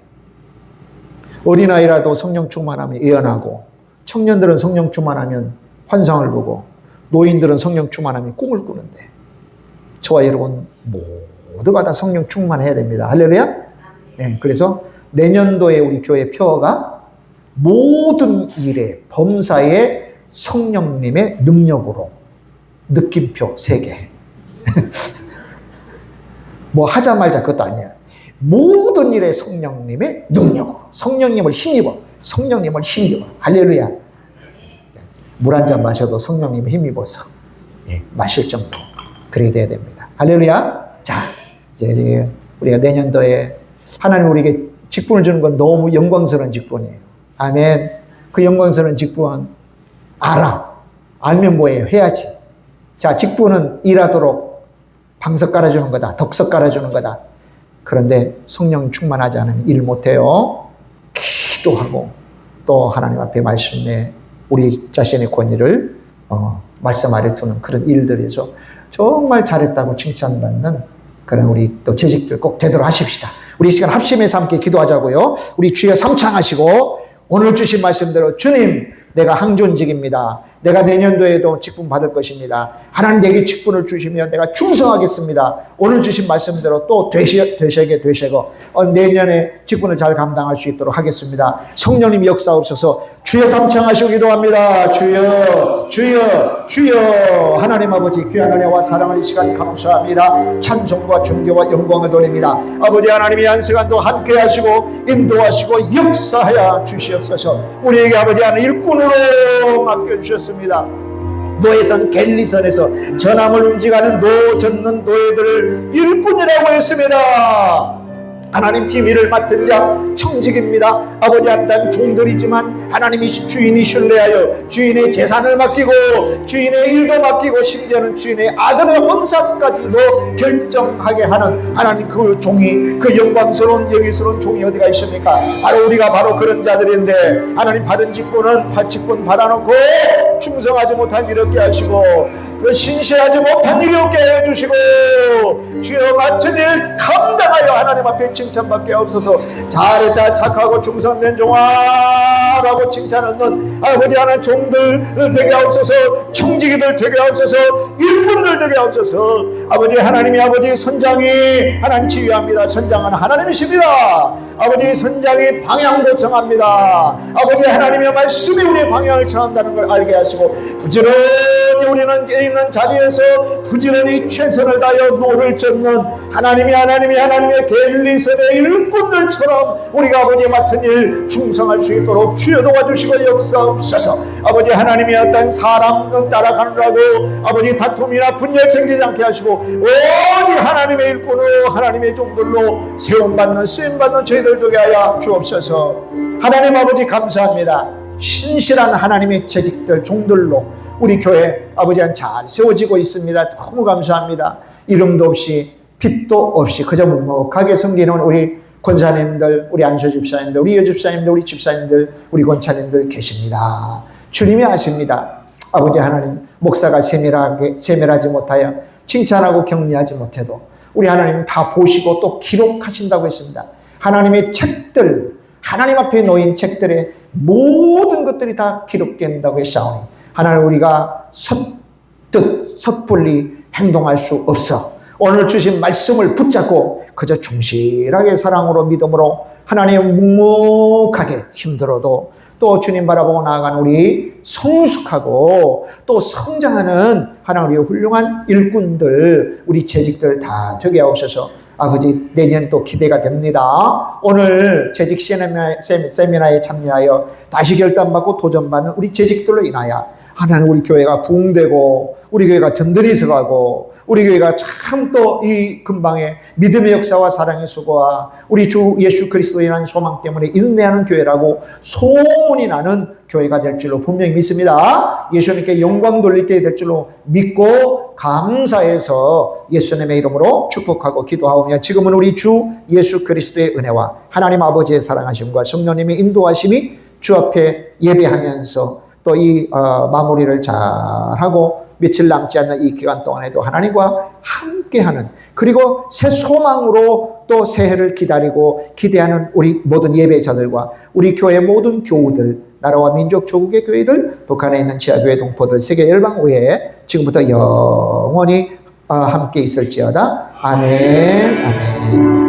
어린아이라도 성령 충만하면 예언하고, 청년들은 성령 충만하면 환상을 보고, 노인들은 성령 충만하면 꿈을 꾸는데, 저와 여러분 모두가 다 성령 충만해야 됩니다. 할렐루야. 네, 그래서 내년도에 우리 교회 표어가 모든 일에 범사에 성령님의 능력으로, 느낌표 3개. 뭐 하자 말자 그것도 아니야. 모든 일에 성령님의 능력으로, 성령님을 힘입어. 성령님을 힘입어. 할렐루야. 물 한 잔 마셔도 성령님을 힘입어서 마실 정도 그렇게 돼야 됩니다. 할렐루야. 자, 이제 우리가 내년도에 하나님 우리에게 직분을 주는 건 너무 영광스러운 직분이에요. 아멘. 그 영광스러운 직분 알면 뭐예요? 해야지. 자, 직분은 일하도록 방석 깔아주는 거다. 덕석 깔아주는 거다. 그런데 성령 충만하지 않으면 일 못해요. 기도하고 또 하나님 앞에 말씀에 우리 자신의 권위를 말씀 아래 두는 그런 일들에서 정말 잘했다고 칭찬받는 그런 우리 또 재직들 꼭 되도록 하십시다. 우리 이 시간 합심해서 함께 기도하자고요. 우리 주여 삼창하시고 오늘 주신 말씀대로 주님, 내가 항존직입니다. 내가 내년도에도 직분 받을 것입니다. 하나님 내게 직분을 주시면 내가 충성하겠습니다. 오늘 주신 말씀대로 또 되시고 내년에 직분을 잘 감당할 수 있도록 하겠습니다. 성령님 역사옵소서. 주여 삼창하시고 기도합니다. 주여 주여 주여. 하나님 아버지 귀한 은혜와 사랑을 이 시간 감사합니다. 찬송과 존경과 영광을 돌립니다. 아버지 하나님이 한 시간도 함께 하시고 인도하시고 역사하여 주시옵소서. 우리에게 아버지 하나님 일꾼으로 맡겨주셨습니다. 노예선 갤리선에서 전함을 움직이는 노 젓는 노예들을 일꾼이라고 했습니다. 하나님 비밀을 맡은 자 청직입니다. 아버지 한단 종들이지만 하나님이 주인이 신뢰하여 주인의 재산을 맡기고 주인의 일도 맡기고 심지어는 주인의 아들의 혼사까지도 결정하게 하는 하나님 그 종이, 그 영광스러운 영예스러운 종이 어디가 있습니까? 바로 우리가 바로 그런 자들인데 하나님 받은 직분은 직분 받아놓고 충성하지 못한 일 없게 하시고 신실하지 못한 일이 없게 해주시고 주여 맡은 일 감당하여 하나님 앞에 칭찬받게 없어서 잘했다 착하고 충성된 종아라고 칭찬하는 아버지 하나님 종들 되게 없어서 청지기들 되게 없어서 일꾼들 되게 되게 하옵소서. 아버지 하나님이 아버지 선장이 하나님 지휘합니다. 선장은 하나님이십니다. 아버지 선장이 방향도 정합니다. 아버지 하나님의 말씀이 우리의 방향을 정한다는 걸 알게 하시고 부지런히 우리는 있는 자리에서 부지런히 최선을 다하여 노를 젓는 하나님의 겔리선의 일꾼들처럼 우리가 아버지 맡은 일 충성할 수 있도록 주여 도와주시고 역사옵소서. 아버지 하나님이 어떤 사람은 따라가느라고 아버지 다툼이나 분열 생기지 않게 하시고 오직 하나님의 일꾼으로 하나님의 종들로 세움받는 쓰임받는 저희들 되게 하여 주옵소서. 하나님 아버지 감사합니다. 신실한 하나님의 재직들 종들로 우리 교회 아버지 잘 세워지고 있습니다. 너무 감사합니다. 이름도 없이 빛도 없이 그저 묵묵하게 섬기는 우리 권사님들, 우리 안수집사님들, 우리 여집사님들, 우리 집사님들, 우리 권사님들 계십니다. 주님이 아십니다. 아버지 하나님, 목사가 세밀하지 못하여 칭찬하고 격려하지 못해도 우리 하나님 다 보시고 또 기록하신다고 했습니다. 하나님의 책들, 하나님 앞에 놓인 책들의 모든 것들이 다 기록된다고 했사오니 하나님 우리가 섣불리 행동할 수 없어 오늘 주신 말씀을 붙잡고 그저 충실하게 사랑으로 믿음으로 하나님 묵묵하게 힘들어도 또 주님 바라보고 나아가는 우리 성숙하고 또 성장하는 하나님 우리의 훌륭한 일꾼들 우리 재직들 다 되게 하옵소서. 아버지 내년 또 기대가 됩니다. 오늘 재직 세미나에 참여하여 다시 결단받고 도전받는 우리 재직들로 인하여 하나님 우리 교회가 부흥되고 우리 교회가 든든히 서가고 우리 교회가 참 또 이 근방에 믿음의 역사와 사랑의 수고와 우리 주 예수 그리스도에 대한 소망 때문에 인내하는 교회라고 소문이 나는 교회가 될 줄로 분명히 믿습니다. 예수님께 영광 돌릴 때 될 줄로 믿고 감사해서 예수님의 이름으로 축복하고 기도하오며 지금은 우리 주 예수 그리스도의 은혜와 하나님 아버지의 사랑하심과 성령님의 인도하심이 주 앞에 예배하면서 또 이 마무리를 잘하고 며칠 남지 않는 이 기간 동안에도 하나님과 함께하는 그리고 새 소망으로 또 새해를 기다리고 기대하는 우리 모든 예배자들과 우리 교회 모든 교우들 나라와 민족 조국의 교회들 북한에 있는 지하교회 동포들 세계 열방 외에 지금부터 영원히 함께 있을지어다. 아멘. 아멘.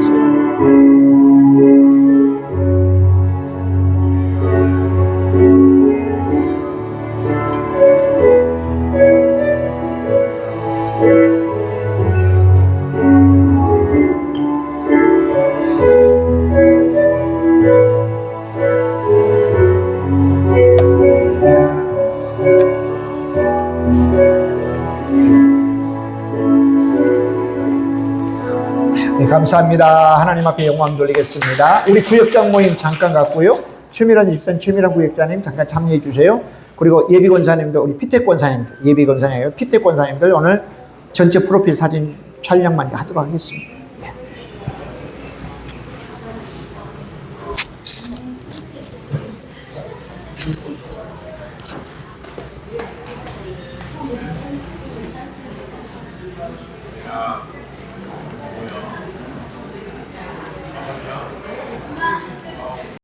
네, 감사합니다. 하나님 앞에 영광 돌리겠습니다. 우리 구역장 모임 잠깐 갔고요. 최미란 집사님, 최미란 구역장님 잠깐 참여해 주세요. 그리고 예비권사님들, 우리 피택 권사님들, 예비권사님들, 피택 권사님들 오늘 전체 프로필 사진 촬영만 하도록 하겠습니다.